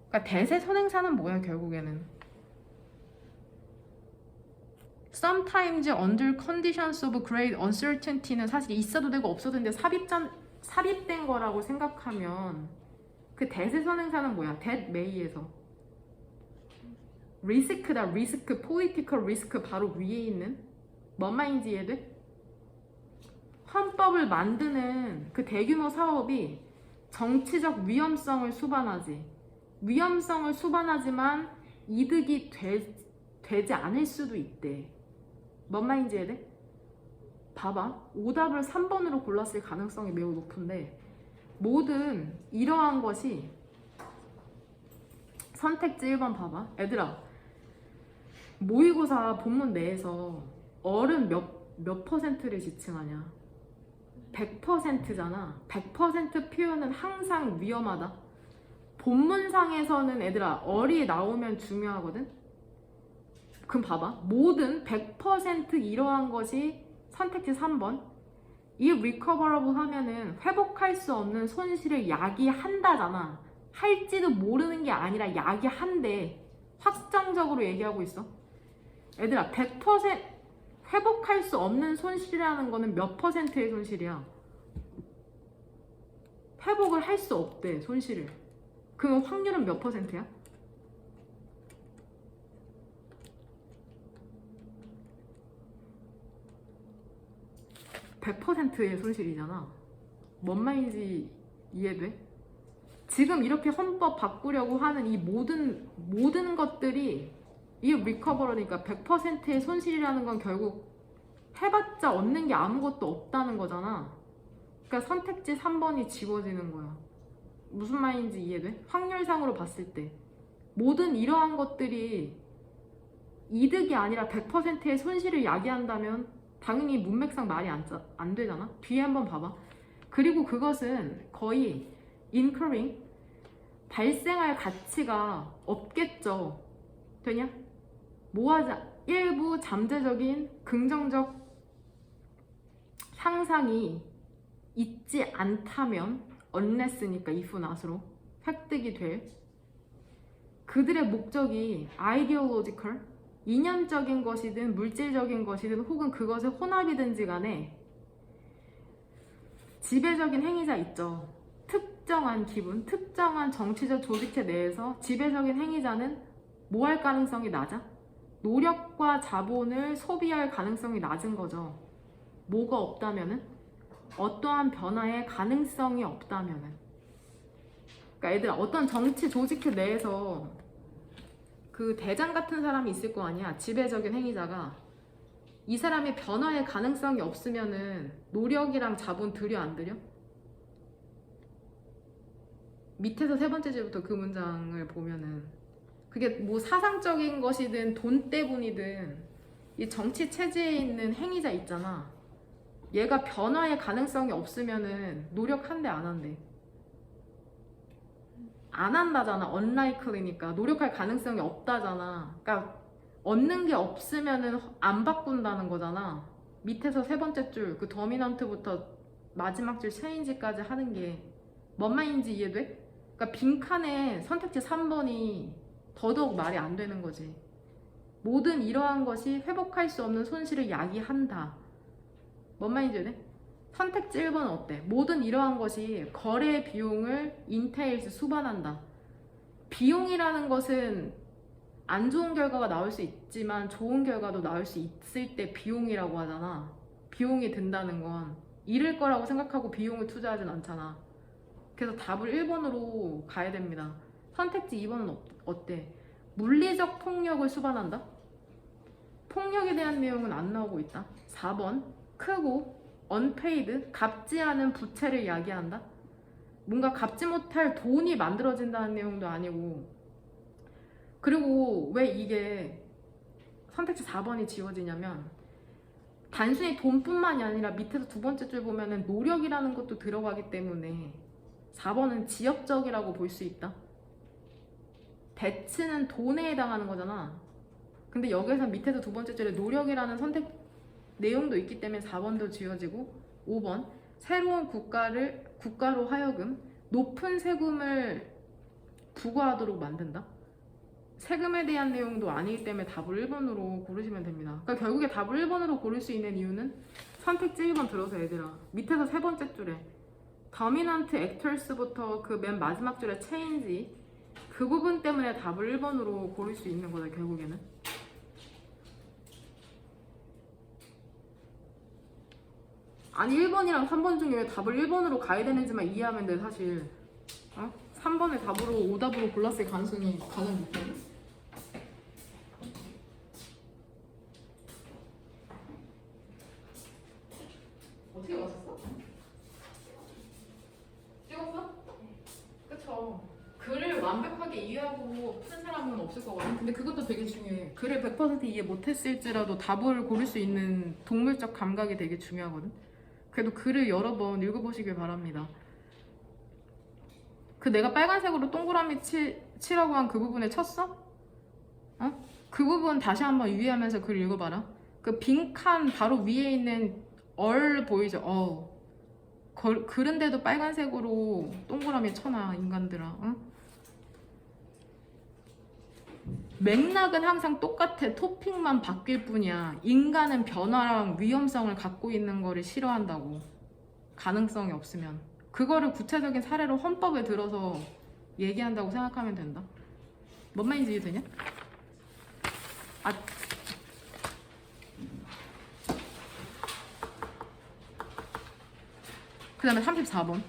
그러니까 대세 선행사는 뭐야 결국에는? Sometimes under conditions of great uncertainty는 사실 있어도 되고 없어도 되는데 삽입된 거라고 생각하면 그 대세 선행사는 뭐야? that may에서 리스크다. 리스크, political 리스크 바로 위에 있는 뭔 말인지 이해돼? 헌법을 만드는 그 대규모 사업이 정치적 위험성을 수반하지. 위험성을 수반하지만 이득이 되지 않을 수도 있대. 뭔 말인지 이해돼? 봐봐. 오답을 3번으로 골랐을 가능성이 매우 높은데 모든 이러한 것이 선택지 1번 봐봐. 얘들아 모의고사 본문 내에서 어른 몇 퍼센트를 지칭하냐? 100%잖아. 100% 표현은 항상 위험하다. 본문상에서는 얘들아 어리 나오면 중요하거든. 그럼 봐봐. 모든 100% 이러한 것이 선택지 3번. 이 recoverable 하면은 회복할 수 없는 손실을 야기한다잖아. 할지도 모르는 게 아니라 야기한대. 확정적으로 얘기하고 있어. 얘들아 100% 회복할 수 없는 손실이라는 거는 몇 퍼센트의 손실이야? 회복을 할 수 없대 손실을. 그럼 확률은 몇 퍼센트야? 100%의 손실이잖아. 뭔 말인지 이해돼? 지금 이렇게 헌법 바꾸려고 하는 이 모든 것들이 이 리커버러니까 100%의 손실이라는 건 결국 해봤자 얻는 게 아무것도 없다는 거잖아. 그러니까 선택지 3번이 지워지는 거야. 무슨 말인지 이해돼? 확률상으로 봤을 때 모든 이러한 것들이 이득이 아니라 100%의 손실을 야기한다면 당연히 문맥상 말이 안 되잖아. 뒤에 한번 봐봐. 그리고 그것은 거의 incurring, 발생할 가치가 없겠죠. 되냐? 모아자 일부 잠재적인 긍정적 향상이 있지 않다면 unless니까 if not으로 획득이 될 그들의 목적이 ideological, 이념적인 것이든 물질적인 것이든 혹은 그것의 혼합이든지 간에 지배적인 행위자 있죠. 특정한 기분, 특정한 정치적 조직체 내에서 지배적인 행위자는 뭐 할 가능성이 낮아? 노력과 자본을 소비할 가능성이 낮은 거죠. 뭐가 없다면은? 어떠한 변화의 가능성이 없다면은. 그러니까 얘들아, 어떤 정치 조직체 내에서 그 대장 같은 사람이 있을 거 아니야. 지배적인 행위자가. 이 사람의 변화의 가능성이 없으면은 노력이랑 자본 들여 안 들여? 밑에서 세 번째 줄부터 그 문장을 보면은 그게 뭐 사상적인 것이든 돈 때문이든 이 정치 체제에 있는 행위자 있잖아. 얘가 변화의 가능성이 없으면은 노력한대 안 한대? 안 한다잖아. unlikely니까 노력할 가능성이 없다잖아. 그러니까 얻는 게 없으면은 안 바꾼다는 거잖아. 밑에서 세 번째 줄 그 더미넌트부터 마지막 줄 체인지까지 하는 게 뭔 말인지 이해돼? 그러니까 빈칸에 선택지 3번이 더더욱 말이 안 되는 거지. 모든 이러한 것이 회복할 수 없는 손실을 야기한다. 뭔 말인지 이해돼? 선택지 1번은 어때? 모든 이러한 것이 거래 비용을 entails 수반한다. 비용이라는 것은 안 좋은 결과가 나올 수 있지만 좋은 결과도 나올 수 있을 때 비용이라고 하잖아. 비용이 든다는 건 잃을 거라고 생각하고 비용을 투자하진 않잖아. 그래서 답을 1번으로 가야 됩니다. 선택지 2번은 어때? 물리적 폭력을 수반한다? 폭력에 대한 내용은 안 나오고 있다. 4번 크고 unpaid, 갚지 않은 부채를 야기한다? 뭔가 갚지 못할 돈이 만들어진다는 내용도 아니고. 그리고 왜 이게 선택지 4번이 지워지냐면 단순히 돈뿐만이 아니라 밑에서 두 번째 줄 보면은 노력이라는 것도 들어가기 때문에 4번은 지역적이라고 볼 수 있다. 대츠는 돈에 해당하는 거잖아. 근데 여기서 밑에서 두 번째 줄에 노력이라는 선택 내용도 있기 때문에 4번도 지워지고. 5번 새로운 국가로 하여금 높은 세금을 부과하도록 만든다. 세금에 대한 내용도 아니기 때문에 답을 1번으로 고르시면 됩니다. 그러니까 결국에 답을 1번으로 고를 수 있는 이유는 선택지 1번 들어서 얘들아. 밑에서 세 번째 줄에 dominant actors부터 그 맨 마지막 줄에 change 그 부분 때문에 답을 1번으로 고를 수 있는 거다 결국에는. 아니 1번이랑 3번 중에 왜 답을 1번으로 가야 되는지만 이해하면 돼 사실. 3번을 답으로 오답으로 골랐을 가능성이 가장 높거든. 어떻게 맞췄어? 찍었어? 그쵸. 글을 완벽하게 이해하고 푼 사람은 없을 거거든. 근데 그것도 되게 중요해. 글을 100% 이해 못했을지라도 답을 고를 수 있는 동물적 감각이 되게 중요하거든. 그래도 글을 여러 번 읽어보시길 바랍니다. 그 내가 빨간색으로 동그라미 치라고 한 그 부분에 쳤어? 그 부분 다시 한번 유의하면서 글 읽어봐라. 그 빈칸 바로 위에 있는 얼 보이죠? 그런데도 빨간색으로 동그라미 쳐놔 인간들아. 맥락은 항상 똑같아. 토픽만 바뀔 뿐이야. 인간은 변화랑 위험성을 갖고 있는 거를 싫어한다고. 가능성이 없으면 그거를 구체적인 사례로 헌법에 들어서 얘기한다고 생각하면 된다. 뭔 말인지 이해되냐? 그 다음에 34번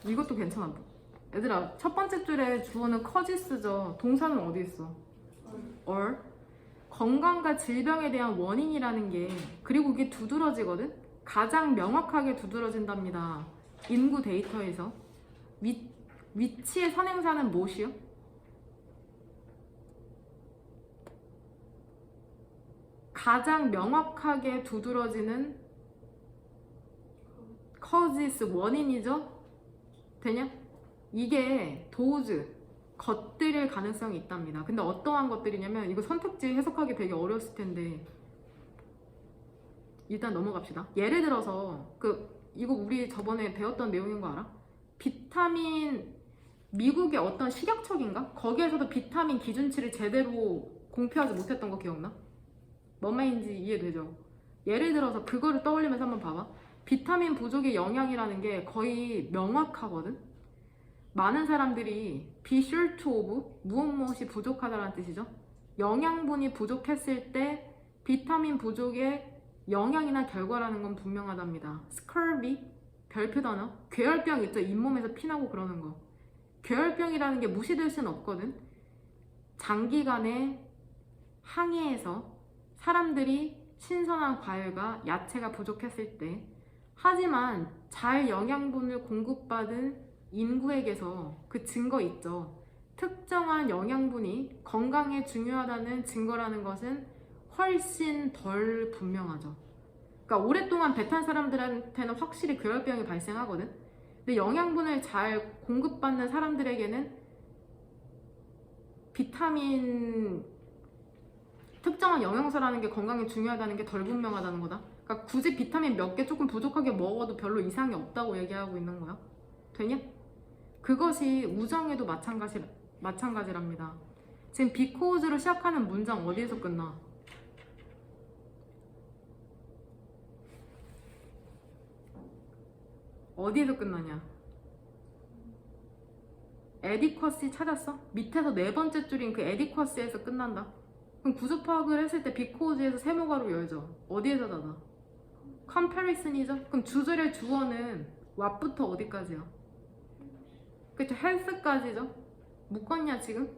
이것도 괜찮아. 얘들아 첫 번째 줄에 주어는 커지스죠. 동사는 어디 있어? or. 건강과 질병에 대한 원인이라는 게 그리고 이게 두드러지거든? 가장 명확하게 두드러진답니다. 인구 데이터에서. 위치의 선행사는 무엇이요? 가장 명확하게 두드러지는 causes 원인이죠? 되냐? 이게 도즈 것들일 가능성이 있답니다. 근데 어떠한 것들이냐면 이거 선택지 해석하기 되게 어려웠을 텐데 일단 넘어갑시다. 예를 들어서 그 이거 우리 저번에 배웠던 내용인 거 알아? 비타민 미국의 어떤 식약처인가? 거기에서도 비타민 기준치를 제대로 공표하지 못했던 거 기억나? 뭔 말인지 이해되죠? 예를 들어서 그거를 떠올리면서 한번 봐봐. 비타민 부족의 영향이라는 게 거의 명확하거든? 많은 사람들이 be sure to of 무엇이 부족하다는 뜻이죠. 영양분이 부족했을 때 비타민 부족의 영향이나 결과라는 건 분명하답니다. 스컬비, 별표 단어, 괴혈병 있죠? 잇몸에서 피나고 그러는 거. 괴혈병이라는 게 무시될 수는 없거든. 장기간의 항해에서 사람들이 신선한 과일과 야채가 부족했을 때, 하지만 잘 영양분을 공급받은 인구에게서 그 증거 있죠. 특정한 영양분이 건강에 중요하다는 증거라는 것은 훨씬 덜 분명하죠. 그러니까 오랫동안 배 탄 사람들한테는 확실히 괴혈병이 발생하거든. 근데 영양분을 잘 공급받는 사람들에게는 비타민 특정한 영양소라는 게 건강에 중요하다는 게 덜 분명하다는 거다. 그러니까 굳이 비타민 몇 개 조금 부족하게 먹어도 별로 이상이 없다고 얘기하고 있는 거야. 되냐? 그것이 우정에도 마찬가지랍니다. 지금 비코즈로 시작하는 문장 어디에서 끝나? 어디에서 끝나냐? 에디쿼시 찾았어? 밑에서 네 번째 줄인 그 에디쿼시에서 끝난다. 그럼 구조 파악을 했을 때 비코즈에서 세모가로 열죠. 어디에서 닫아? 컴패리슨이죠? 그럼 주절의 주어는 what부터 어디까지야? 그쵸? 헬스까지죠? 묶었냐 지금?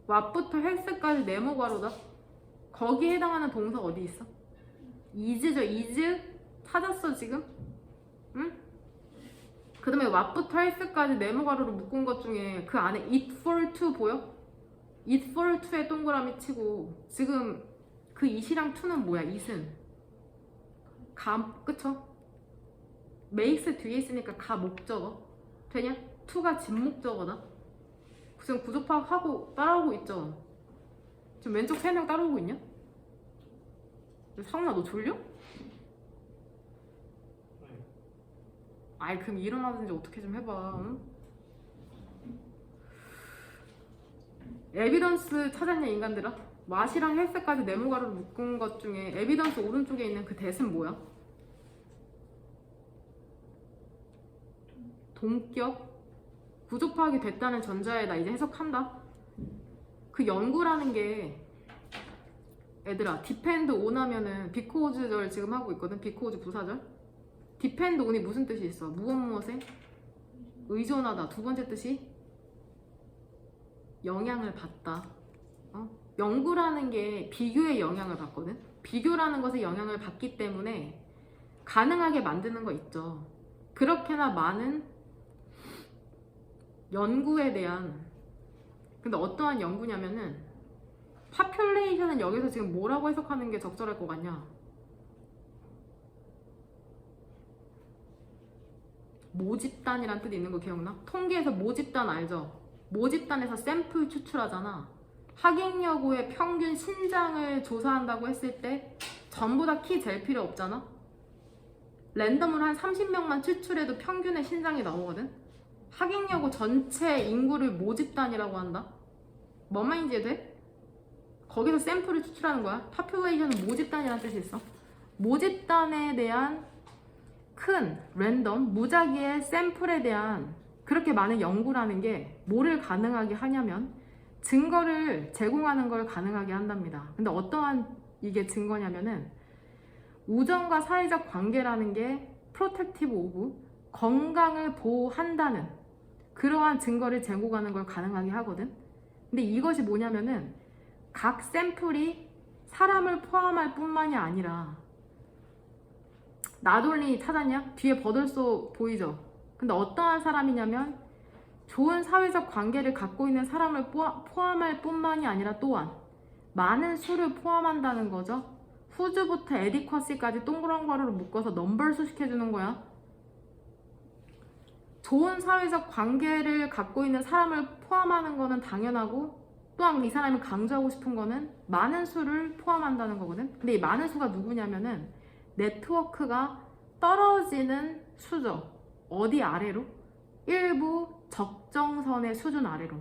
what부터 헬스까지 네모가로다. 거기에 해당하는 동사 어디 있어? is죠? is? 찾았어 지금? 응? 그 다음에 what부터 헬스까지 네모가로로 묶은 것 중에 그 안에 it for to 보여? it for to에 동그라미 치고 지금 그 it이랑 to는 뭐야? it은 그쵸? makes 뒤에 있으니까 가 목적어 되냐? to가 진목적어다. 지금 구조 파악하고 따라오고 있죠? 지금 왼쪽 3명 따라오고 있냐? 상훈아 너 졸려? 아이 그럼 일어나든지 어떻게 좀 해봐. 응? 에비던스 찾았냐 인간들아? 맛이랑 헬스까지 네모가로로 묶은 것 중에 에비던스 오른쪽에 있는 그 대은 뭐야? 동격? 구조 파악이 됐다는 전자에 나 이제 해석한다. 그 연구라는 게 얘들아 depend on 하면은 비코즈절 지금 하고 있거든. 비코즈 부사절. depend on이 무슨 뜻이 있어? 무엇에 의존하다. 두 번째 뜻이 영향을 받다. 연구라는 게 비교에 영향을 받거든. 비교라는 것에 영향을 받기 때문에 가능하게 만드는 거 있죠. 그렇게나 많은 연구에 대한, 근데 어떠한 연구냐면은 파퓰레이션은 여기서 지금 뭐라고 해석하는 게 적절할 것 같냐? 모집단이란 뜻이 있는 거 기억나? 통계에서 모집단 알죠? 모집단에서 샘플 추출하잖아. 하객여고의 평균 신장을 조사한다고 했을 때 전부 다 키 잴 필요 없잖아? 랜덤으로 한 30명만 추출해도 평균의 신장이 나오거든? 하객여고 전체 인구를 모집단이라고 한다? 뭔 말인지 이해돼? 거기서 샘플을 추출하는 거야. 파퓰레이션은 모집단이라는 뜻이 있어. 모집단에 대한 큰 랜덤 무작위의 샘플에 대한 그렇게 많은 연구라는 게 뭐를 가능하게 하냐면 증거를 제공하는 걸 가능하게 한답니다. 근데 어떠한 이게 증거냐면은 우정과 사회적 관계라는 게 프로텍티브 오브 건강을 보호한다는 그러한 증거를 제공하는 걸 가능하게 하거든. 근데 이것이 뭐냐면은 각 샘플이 사람을 포함할 뿐만이 아니라 나돌리 찾았냐? 뒤에 버들소 보이죠? 근데 어떠한 사람이냐면 좋은 사회적 관계를 갖고 있는 사람을 포함할 뿐만이 아니라 또한 많은 수를 포함한다는 거죠. 후즈부터 에디쿼시까지 동그란 가루로 묶어서 넘벌수 시켜주는 거야. 좋은 사회적 관계를 갖고 있는 사람을 포함하는 거는 당연하고 또한 이 사람이 강조하고 싶은 거는 많은 수를 포함한다는 거거든. 근데 이 많은 수가 누구냐면은 네트워크가 떨어지는 수저. 어디 아래로? 일부 적정선의 수준 아래로.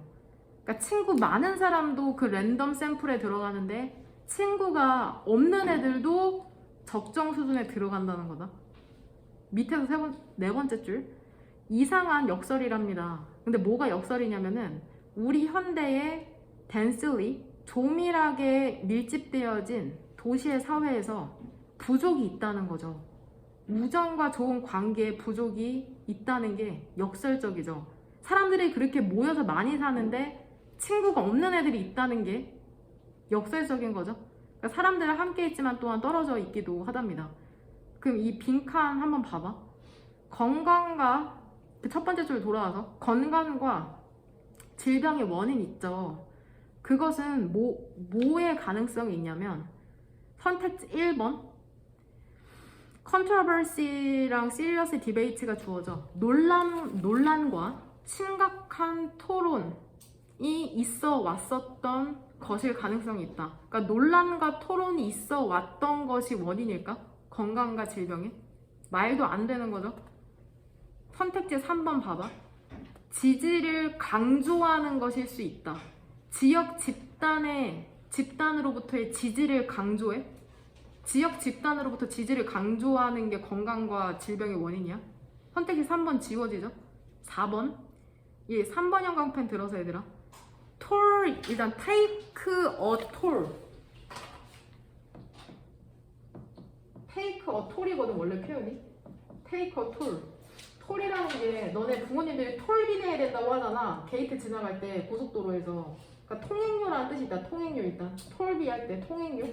그러니까 친구 많은 사람도 그 랜덤 샘플에 들어가는데 친구가 없는 애들도 적정 수준에 들어간다는 거다. 밑에서 네 번째 줄. 이상한 역설이랍니다. 근데 뭐가 역설이냐면은 우리 현대의 densely 조밀하게 밀집되어진 도시의 사회에서 부족이 있다는 거죠. 우정과 좋은 관계에 부족이 있다는 게 역설적이죠. 사람들이 그렇게 모여서 많이 사는데 친구가 없는 애들이 있다는 게 역설적인 거죠. 그러니까 사람들은 함께 있지만 또한 떨어져 있기도 하답니다. 그럼 이 빈칸 한번 봐봐. 건강과 그 첫 번째 줄 돌아와서 건강과 질병의 원인 있죠. 그것은 뭐의 가능성이 있냐면 선택지 1번 controversy랑 serious debate가 주어져 논란과 심각한 토론이 있어 왔었던 것일 가능성이 있다. 그러니까 논란과 토론이 있어 왔던 것이 원인일까? 건강과 질병에? 말도 안 되는 거죠. 선택지 3번 봐봐. 지지를 강조하는 것일 수 있다. 지역 집단으로부터의 지지를 강조해? 지역 집단으로부터 지지를 강조하는 게 건강과 질병의 원인이야? 선택지 3번 지워지죠? 4번. 예, 3번 형광펜 들어서 얘들아. 일단 take a toll. take a toll이거든 원래 표현이. take a toll. 톨이라는 게 너네 부모님들이 톨비 내야 된다고 하잖아. 게이트 지나갈 때 고속도로에서. 그러니까 통행료라는 뜻이 있다. 통행료 일단. 톨비 할 때 통행료.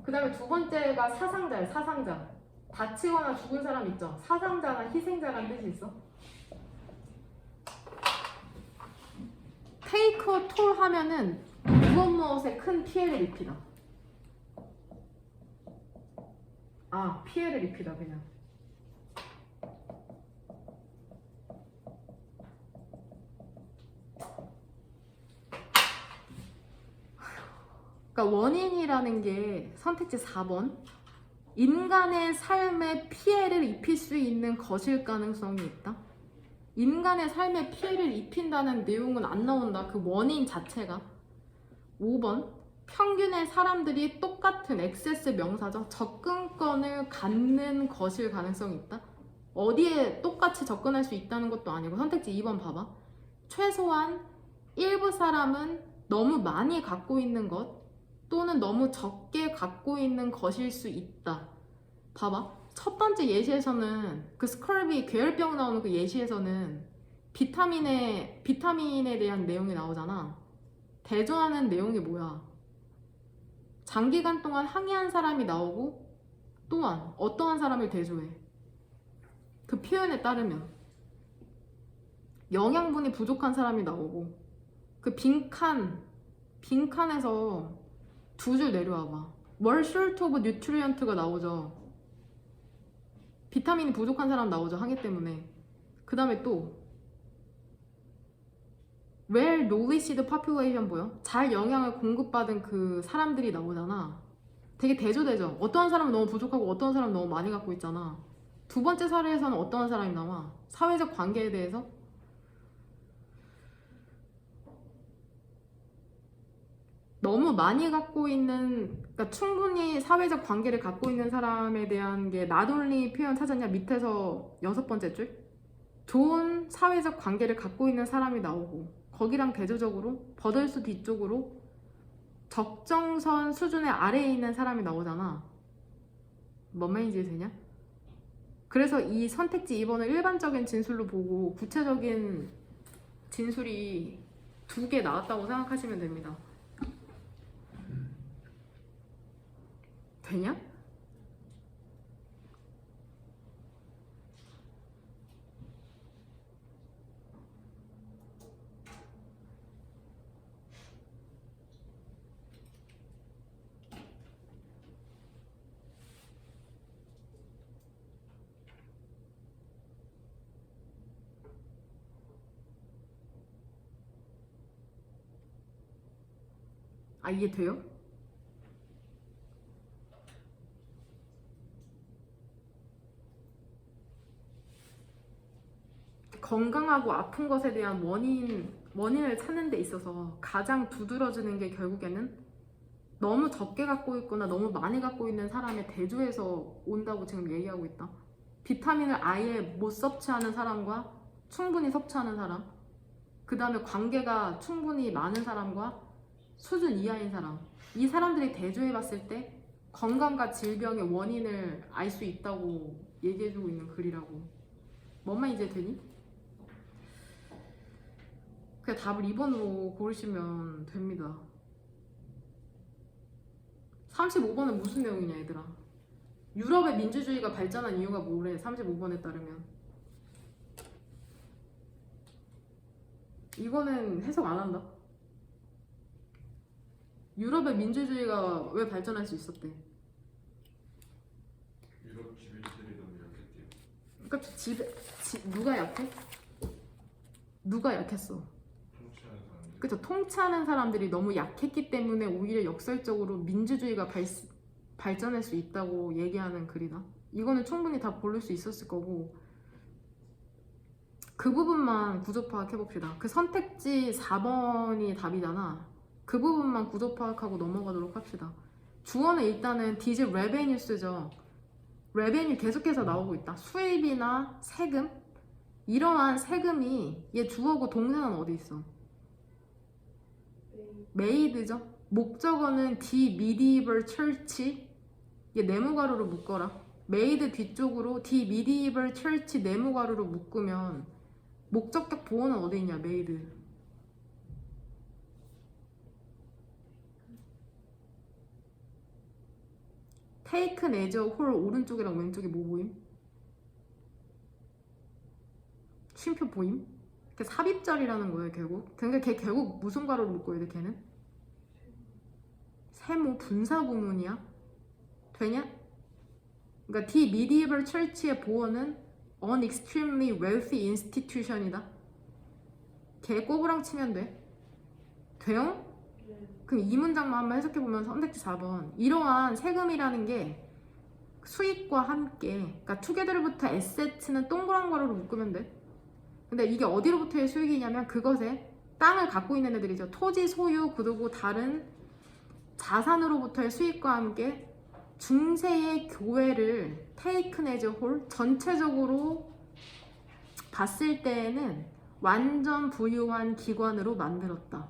그 다음에 두 번째가 사상자야. 사상자. 다치거나 죽은 사람 있죠. 사상자나 희생자라는 뜻이 있어. take a toll 하면은 무엇에 큰 피해를 입히다. 아, 피해를 입히다 그냥. 그러니까 원인이라는 게 선택지 4번 인간의 삶에 피해를 입힐 수 있는 것일 가능성이 있다. 인간의 삶에 피해를 입힌다는 내용은 안 나온다. 그 원인 자체가. 5번 평균의 사람들이 똑같은 액세스 명사죠. 접근권을 갖는 것일 가능성이 있다. 어디에 똑같이 접근할 수 있다는 것도 아니고. 선택지 2번 봐봐. 최소한 일부 사람은 너무 많이 갖고 있는 것 또는 너무 적게 갖고 있는 것일 수 있다. 봐봐. 첫 번째 예시에서는 그 스컬비 괴혈병 나오는 그 예시에서는 비타민에 대한 내용이 나오잖아. 대조하는 내용이 뭐야? 장기간 동안 항해한 사람이 나오고 또한 어떠한 사람을 대조해? 그 표현에 따르면 영양분이 부족한 사람이 나오고 그 빈칸에서 두 줄 내려와봐. 월 short of nutrient가 나오죠. 비타민이 부족한 사람 나오죠. 항해 때문에. 그 다음에 또 well nourished population 보여? 잘 영양을 공급받은 그 사람들이 나오잖아. 되게 대조되죠. 어떠한 사람은 너무 부족하고 어떠한 사람은 너무 많이 갖고 있잖아. 두 번째 사례에서는 어떠한 사람이 나와? 사회적 관계에 대해서? 너무 많이 갖고 있는, 그러니까 충분히 사회적 관계를 갖고 있는 사람에 대한 게 not only 표현 찾았냐? 밑에서 6번째 줄. 좋은 사회적 관계를 갖고 있는 사람이 나오고 거기랑 대조적으로 버들수 뒤쪽으로 적정선 수준의 아래에 있는 사람이 나오잖아. 뭔 말인지 되냐? 그래서 이 선택지 2번을 일반적인 진술로 보고 구체적인 진술이 2개 나왔다고 생각하시면 됩니다. 되냐? 아, 이게 돼요? 건강하고 아픈 것에 대한 원인을 찾는 데 있어서 가장 두드러지는 게 결국에는 너무 적게 갖고 있거나 너무 많이 갖고 있는 사람의 대조에서 온다고 지금 얘기하고 있다. 비타민을 아예 못 섭취하는 사람과 충분히 섭취하는 사람, 그 다음에 관계가 충분히 많은 사람과 수준 이하인 사람, 이 사람들이 대조해 봤을 때 건강과 질병의 원인을 알 수 있다고 얘기해주고 있는 글이라고. 뭔만 이제 되니? 그냥 답을 2번으로 고르시면 됩니다. 35번은 무슨 내용이냐 얘들아. 유럽의 민주주의가 발전한 이유가 뭐래? 35번에 따르면 이거는 해석 안 한다. 유럽의 민주주의가 왜 발전할 수 있었대? 유럽 지배자들이 너무 약했대요. 그러니까 누가 약해? 누가 약했어? 통치하는 사람들. 그쵸, 통치하는 사람들이 너무 약했기 때문에 오히려 역설적으로 민주주의가 발전할 수 있다고 얘기하는 글이다. 이거는 충분히 다 고를 수 있었을 거고, 그 부분만 구조 파악해봅시다. 그 선택지 4번이 답이잖아. 그 부분만 구조 파악하고 넘어가도록 합시다. 주어는 일단은 디즈 레베뉴스죠. 레베뉴 계속해서 나오고 있다. 수입이나 세금, 이러한 세금이, 얘 주어고 동사는 어디 있어? 메이드죠. 목적어는 the medieval church, 얘 네모가루로 묶어라. 메이드 뒤쪽으로 the medieval church 네모가루로 묶으면 목적격 보어는 어디 있냐? 메이드. taken as a whole 오른쪽이랑 왼쪽이 뭐 보임? 쉼표 보임? 그 삽입절이라는 거예요 결국. 그러니까 걔 결국 무슨 가루로 묶어야 돼 걔는? 세모 분사 구문이야? 되냐? 그러니까 the medieval church의 보어는 an extremely wealthy institution이다. 걔 꼬부랑 치면 돼. 돼요? 그럼 이 문장만 한번 해석해보면 선택지 4번. 이러한 세금이라는 게 수익과 함께, 그러니까 together부터 asset는 동그란 가루로 묶으면 돼. 근데 이게 어디로부터의 수익이냐면 그것에 땅을 갖고 있는 애들이죠. 토지 소유, 그리고 다른 자산으로부터의 수익과 함께 중세의 교회를 taken as a whole, 전체적으로 봤을 때에는 완전 부유한 기관으로 만들었다.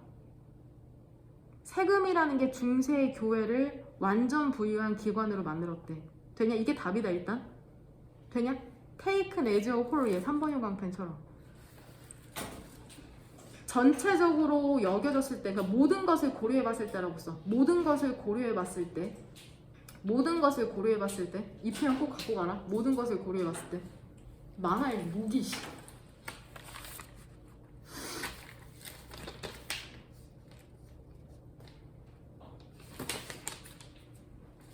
세금이라는 게 중세의 교회를 완전 부유한 기관으로 만들었대. 되냐? 이게 답이다 일단. 되냐? taken as a whole, 얘 3번 요강펜처럼 전체적으로 여겨졌을 때, 그러니까 모든 것을 고려해봤을 때라고 써. 모든 것을 고려해봤을 때, 모든 것을 고려해봤을 때, 이 표현 꼭 갖고 가라. 모든 것을 고려해봤을 때. 만화의 무기.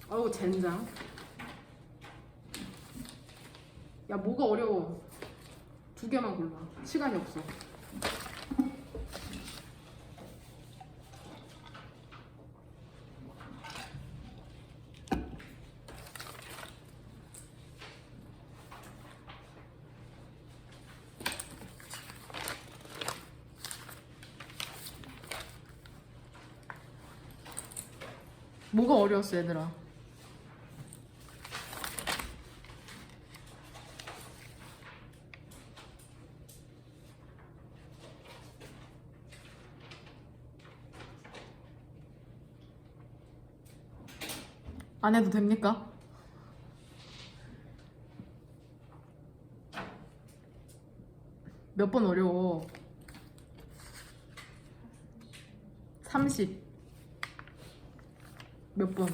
어우 젠장. 야 뭐가 어려워. 2개만 골라. 시간이 없어. 뭐가 어려웠어 얘들아? 안 해도 됩니까? 몇 번 어려워? 30. 몇 번?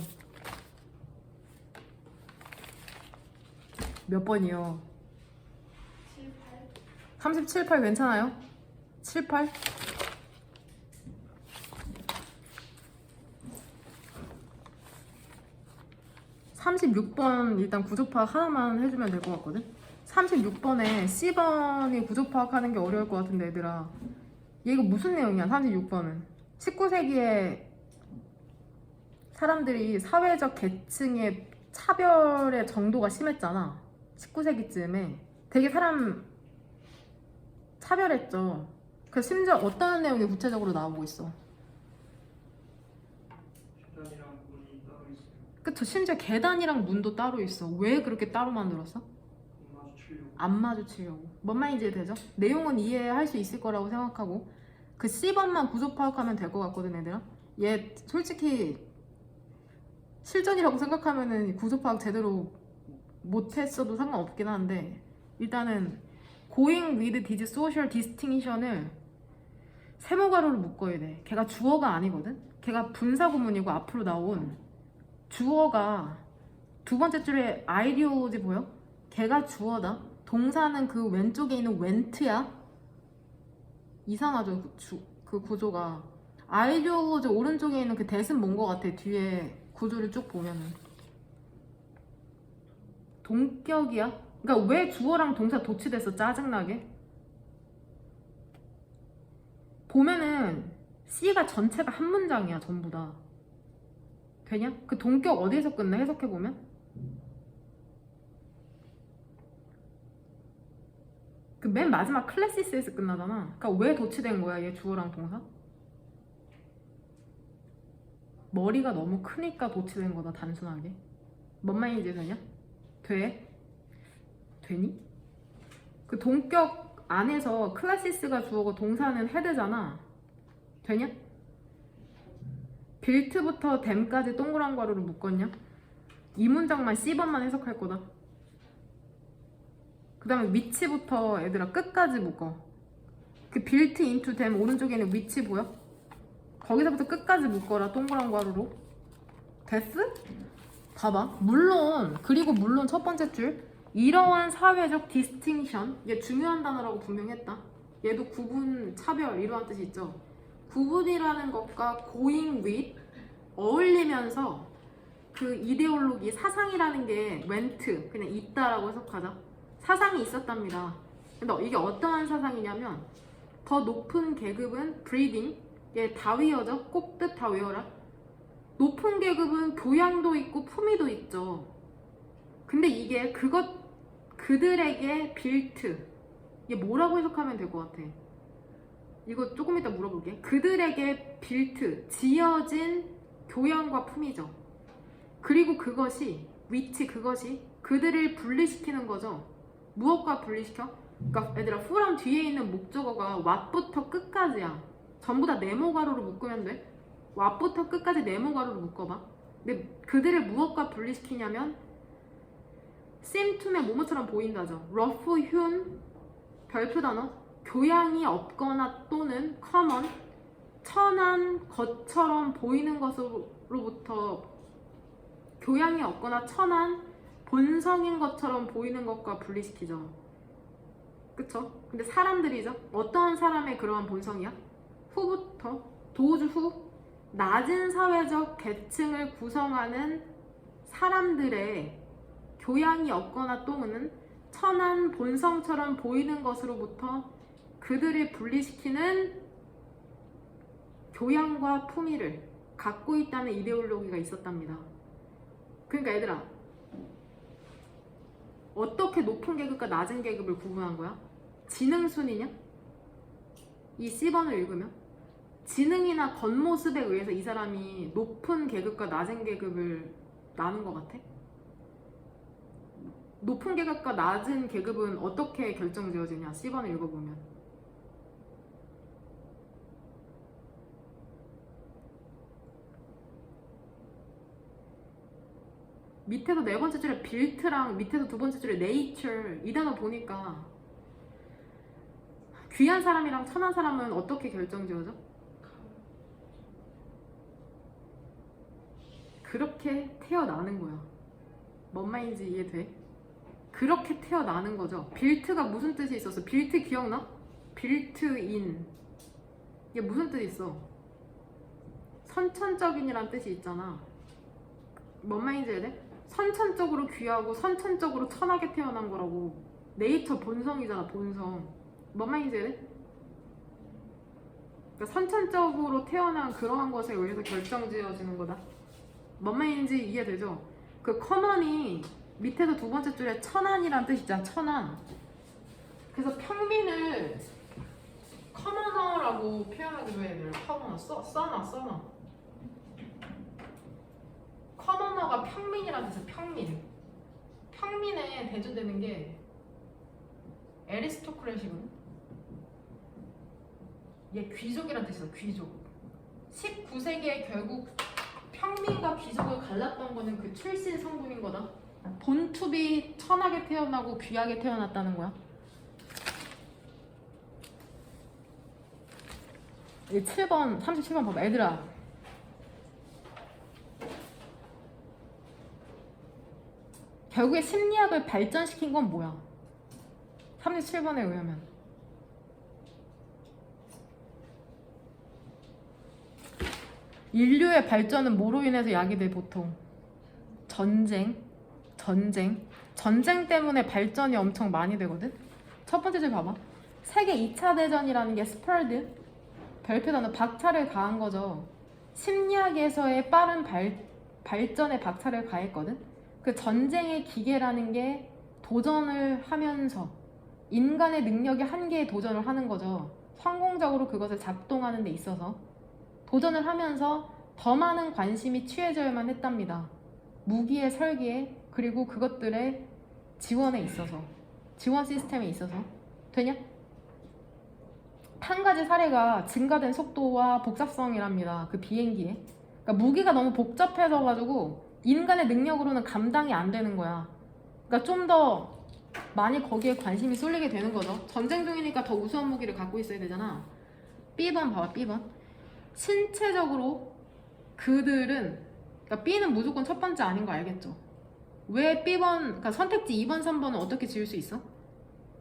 몇 번이요? 37, 8 괜찮아요? 7, 8? 36번 일단 구조 파악 하나만 해주면 될 것 같거든? 36번에 C번이 구조 파악하는 게 어려울 것 같은데 얘들아, 얘가 무슨 내용이야? 36번은 19세기에 사람들이 사회적 계층의 차별의 정도가 심했잖아. 19세기쯤에 되게 사람 차별했죠. 그 심지어 어떤 내용이 구체적으로 나오고 있어. 계단이랑 문이 따로 있어요. 그쵸? 심지어 계단이랑 문도 따로 있어. 왜 그렇게 따로 만들었어? 못 마주치려고. 안 마주치려고. 뭔 말인지 되죠? 내용은 이해할 수 있을 거라고 생각하고 그 C번만 구조 파악하면 될 것 같거든 얘들아. 얘 솔직히 실전이라고 생각하면은 구조 파악 제대로 못했어도 상관없긴 한데 일단은 going with this social distinction을 세모가로로 묶어야 돼. 걔가 주어가 아니거든. 걔가 분사구문이고 앞으로 나온 주어가 두 번째 줄에 아이디오지 보여? 걔가 주어다. 동사는 그 왼쪽에 있는 went야. 이상하죠 그 구조가. 아이디오지 오른쪽에 있는 그 that은 뭔 거 같아. 뒤에 구조를 쭉 보면은 동격이야? 그러니까 왜 주어랑 동사 도치됐어? 짜증나게. 보면은 C가 전체가 한 문장이야 전부 다. 되냐? 그 동격 어디에서 끝나? 해석해보면 그 맨 마지막 클래시스에서 끝나잖아. 그러니까 왜 도치된 거야 얘 주어랑 동사? 머리가 너무 크니까 도치된 거다 단순하게. 뭔 말인지 되냐? 돼? 되니? 그 동격 안에서 클래시스가 주어고 동사는 헤드잖아. 되냐? 빌트부터 댐까지 동그란 괄호로 묶었냐? 이 문장만 C번만 해석할 거다. 그 다음에 위치부터 얘들아 끝까지 묶어. 그 빌트 인투 댐 오른쪽에는 위치 보여? 거기서부터 끝까지 묶어라 동그란 괄호로. 됐어? 봐봐. 물론 그리고 물론 첫 번째 줄 이러한 사회적 디스팅션, 얘 중요한 단어라고 분명했다. 얘도 구분, 차별 이러한 뜻이 있죠. 구분이라는 것과 going with 어울리면서 그 이데올로기, 사상이라는 게 went, 그냥 있다라고 해석하자. 사상이 있었답니다. 근데 이게 어떠한 사상이냐면 더 높은 계급은 breeding, 얘 다 외워져? 꼭 뜻 다 외워라. 높은 계급은 교양도 있고 품위도 있죠. 근데 이게 그들에게 빌트, 이게 뭐라고 해석하면 될 것 같아? 이거 조금 이따 물어볼게. 그들에게 빌트, 지어진 교양과 품위죠. 그리고 그것이 위치, 그것이 그들을 분리시키는 거죠. 무엇과 분리시켜? 그러니까 얘들아 from 뒤에 있는 목적어가 what부터 끝까지야. 전부 다 네모 가로로 묶으면 돼. what부터 끝까지 네모 가로로 묶어봐. 근데 그들을 무엇과 분리시키냐면 seem to면 뭐뭐처럼 보인다죠. rough, hewn, 별표 단어, 교양이 없거나 또는 common, 천한 것처럼 보이는 것으로부터 교양이 없거나 천한 본성인 것처럼 보이는 것과 분리시키죠. 그쵸? 근데 사람들이죠. 어떠한 사람의 그러한 본성이야? 후부터 도주 후 낮은 사회적 계층을 구성하는 사람들의 교양이 없거나 또는 천한 본성처럼 보이는 것으로부터 그들을 분리시키는 교양과 품위를 갖고 있다는 이데올로기가 있었답니다. 그러니까 얘들아, 어떻게 높은 계급과 낮은 계급을 구분한 거야? 지능순이냐? 이 C번을 읽으면 지능이나 겉모습에 의해서 이 사람이 높은 계급과 낮은 계급을 나눈 것 같아? 높은 계급과 낮은 계급은 어떻게 결정지어지냐? C번을 읽어보면 밑에도 네 번째 줄에 빌트랑 밑에도 두 번째 줄에 nature 이 단어 보니까 귀한 사람이랑 천한 사람은 어떻게 결정지어져? 그렇게 태어나는 거야. 뭔 말인지 이해돼? 그렇게 태어나는 거죠. 빌트가 무슨 뜻이 있었어? 빌트 기억나? 빌트인 이게 무슨 뜻이 있어? 선천적인이란 뜻이 있잖아. 뭔 말인지 이해돼? 선천적으로 귀하고 선천적으로 천하게 태어난 거라고. 네이처 본성이잖아, 본성. 뭔 말인지 이해돼? 그러니까 선천적으로 태어난 그러한 것에 의해서 결정지어지는 거다. 뭔 말인지 이해되죠? 그 커먼이 밑에서 두 번째 줄에 천안이란 뜻이 있잖아. 천안. 그래서 평민을 커머너라고 표현하기도 해. 얘들 커머너 써놔. 커머너가 평민이라는 뜻이야. 평민에 대조되는 게 에리스토크래시거든. 얘 귀족이란 뜻이야. 귀족. 19세기에 결국 평민과 귀족을 갈랐던 거는 그 출신 성분인 거다. 본투비 천하게 태어나고 귀하게 태어났다는 거야. 7번, 37번 봐봐. 얘들아. 결국에 심리학을 발전시킨 건 뭐야? 37번에 의하면. 인류의 발전은 뭐로 인해서 야기돼 보통? 전쟁 때문에 발전이 엄청 많이 되거든? 첫 번째 줄 봐봐. 세계 2차 대전이라는 게 스펄드, 별표 단어 박차를 가한 거죠. 심리학에서의 빠른 발전에 박차를 가했거든? 그 전쟁의 기계라는 게 도전을 하면서 인간의 능력의 한계에 도전을 하는 거죠. 성공적으로 그것을 작동하는 데 있어서 도전을 하면서 더 많은 관심이 취해져야만 했답니다. 무기의 설계에 그리고 그것들의 지원에 있어서 지원 시스템에 있어서 되냐? 한 가지 사례가 증가된 속도와 복잡성이랍니다. 그 비행기에. 그러니까 무기가 너무 복잡해서 가지고 인간의 능력으로는 감당이 안 되는 거야. 그러니까 좀 더 많이 거기에 관심이 쏠리게 되는 거죠. 전쟁 중이니까 더 우수한 무기를 갖고 있어야 되잖아. B번 봐봐. B번. 신체적으로 그들은, 그러니까 B는 무조건 첫 번째 아닌 거 알겠죠? 왜 B번, 그러니까 선택지 2번, 3번은 어떻게 지을 수 있어?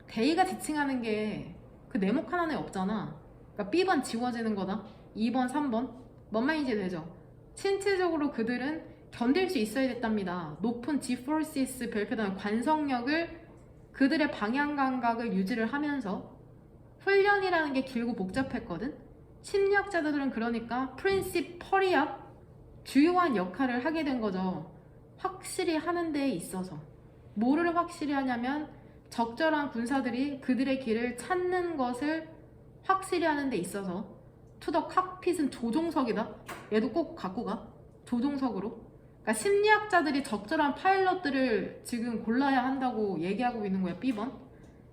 대의가 지칭하는 게 그 네모 하나에 없잖아. 그러니까 B번 지워지는 거다. 2번, 3번. 뭔 말인지 되죠? 신체적으로 그들은 견딜 수 있어야 됐답니다. 높은 G-forces 별표단 관성력을 그들의 방향 감각을 유지를 하면서 훈련이라는 게 길고 복잡했거든. 심리학자들은 그러니까 프린시펄이야 주요한 역할을 하게 된 거죠. 확실히 하는 데에 있어서 뭐를 확실히 하냐면 적절한 군사들이 그들의 길을 찾는 것을 확실히 하는 데 있어서 투더 칵핏은 조종석이다. 얘도 꼭 갖고 가. 조종석으로. 그러니까 심리학자들이 적절한 파일럿들을 지금 골라야 한다고 얘기하고 있는 거야. B번.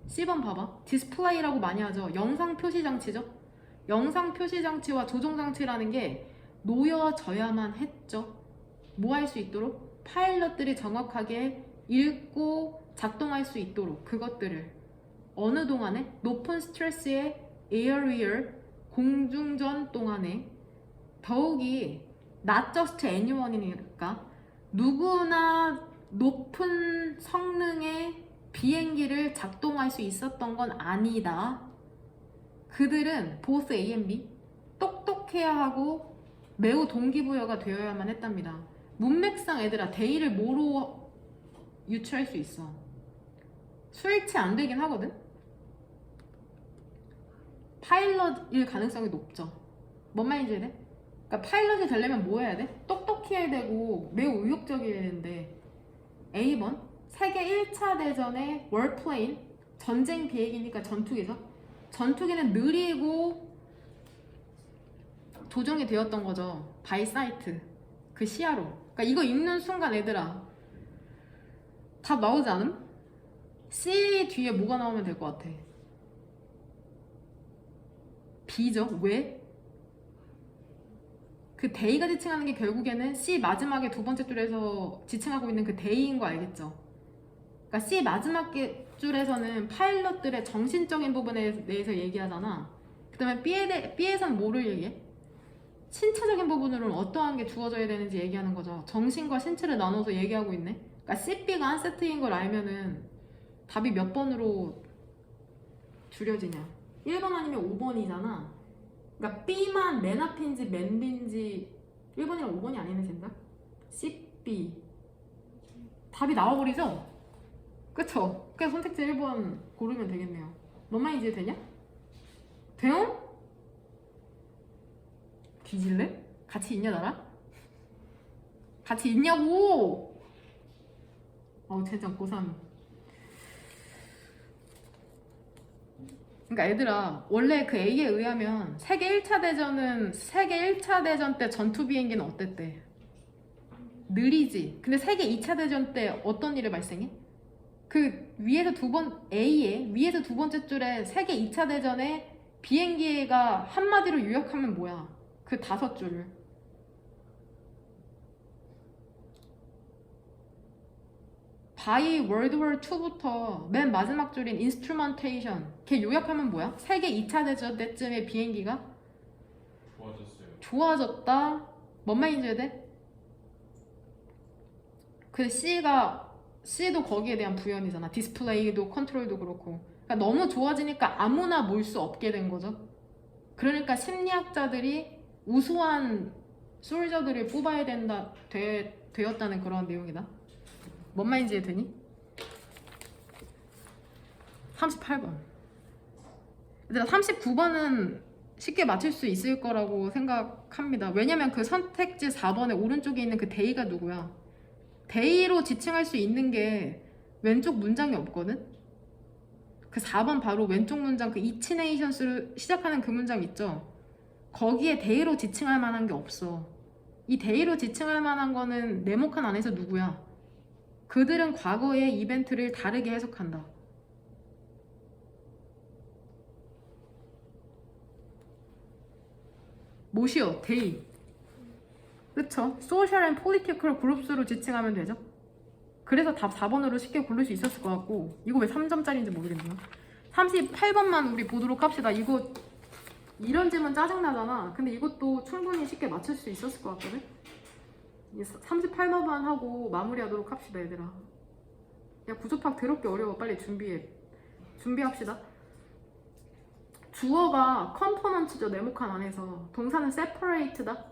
C번 봐봐. 디스플레이라고 많이 하죠. 영상 표시 장치죠. 영상 표시 장치와 조종 장치라는 게 놓여져야만 했죠. 뭐 할 수 있도록? 파일럿들이 정확하게 읽고 작동할 수 있도록 그것들을 어느 동안에? 높은 스트레스의 에어리얼 공중전 동안에 더욱이 not just anyone이니까 누구나 높은 성능의 비행기를 작동할 수 있었던 건 아니다. 그들은 both A and B 똑똑해야 하고 매우 동기부여가 되어야만 했답니다. 문맥상 얘들아 대의를 뭐로 유추할 수 있어? 수일치 안 되긴 하거든? 파일럿일 가능성이 높죠. 뭔 말인지 해야 돼? 그러니까 파일럿이 되려면 뭐 해야 돼? 똑똑해야 되고 매우 의욕적이어야 되는데 A번 세계 1차 대전의 월플레인 전쟁 비행기니까 전투기죠. 전투기는 느리고 조종이 되었던 거죠. 바이 사이트 그 시야로. 그러니까 이거 읽는 순간 얘들아 답 나오지 않음? C 뒤에 뭐가 나오면 될 것 같아? B죠. 왜? 그 대의가 지칭하는 게 결국에는 C 마지막에 두 번째 줄에서 지칭하고 있는 그 대의인 거 알겠죠? 그러니까 C 마지막 줄에서는 파일럿들의 정신적인 부분에 대해서 얘기하잖아. 그 다음에 B에서는 뭐를 얘기해? 신체적인 부분으로는 어떠한 게 주어져야 되는지 얘기하는 거죠. 정신과 신체를 나눠서 얘기하고 있네. 그러니까 C, B가 한 세트인 걸 알면은 답이 몇 번으로 줄여지냐? 1번 아니면 5번이잖아. 그러니까 B만 맨 앞인지 맨 뒤인지 1번이랑 5번이 아니네 진짜. C, B 답이 나와버리죠? 그쵸? 그래서 선택지 1번 고르면 되겠네요. 뭔 말인지 되냐? 돼요? 뒤질래? 같이 있냐 나랑? 같이 있냐고! 어우 젠장 고3 그러니까 얘들아, 원래 그 A에 의하면 세계 1차 대전 때 전투 비행기는 어땠대? 느리지. 근데 세계 2차 대전 때 어떤 일이 발생해? 그 위에서 위에서 두 번째 줄에 세계 2차 대전에 비행기가 한마디로 요약하면 뭐야? 그 5줄을. By World War II부터 맨 마지막 줄인 Instrumentation, 걔 요약하면 뭐야? 세계 2차 대전 때쯤에 비행기가 좋아졌어요. 좋아졌다. 뭔 말인지 돼? 그 C도 거기에 대한 부연이잖아. 디스플레이도 컨트롤도 그렇고. 그러니까 너무 좋아지니까 아무나 몰 수 없게 된 거죠. 그러니까 심리학자들이 우수한 솔저들을 뽑아야 되었다는 그런 내용이다. 뭔 말인지 되니? 38번. 얘들아, 39번은 쉽게 맞출 수 있을 거라고 생각합니다. 왜냐면 그 선택지 4번에 오른쪽에 있는 그 데이가 누구야? 데이로 지칭할 수 있는 게 왼쪽 문장이 없거든? 그 4번 바로 왼쪽 문장, 그 이치네이션스로 시작하는 그 문장 있죠? 거기에 데이로 지칭할 만한 게 없어. 이 데이로 지칭할 만한 거는 네모칸 안에서 누구야? 그들은 과거의 이벤트를 다르게 해석한다. 뭐시여? 데이. 그쵸? 소셜 앤 폴리티컬 그룹스로 지칭하면 되죠? 그래서 답 4번으로 쉽게 고를 수 있었을 것 같고, 이거 왜 3점짜리인지 모르겠네요. 38번만 우리 보도록 합시다. 이거 이런 질문 짜증나잖아. 근데 이것도 충분히 쉽게 맞출 수 있었을 것 같거든? 38번만 하고 마무리하도록 합시다, 얘들아. 야, 구조팍 더럽게 어려워. 빨리 준비합시다. 주어가 컴포넌트죠, 네모칸 안에서. 동사는 separate다.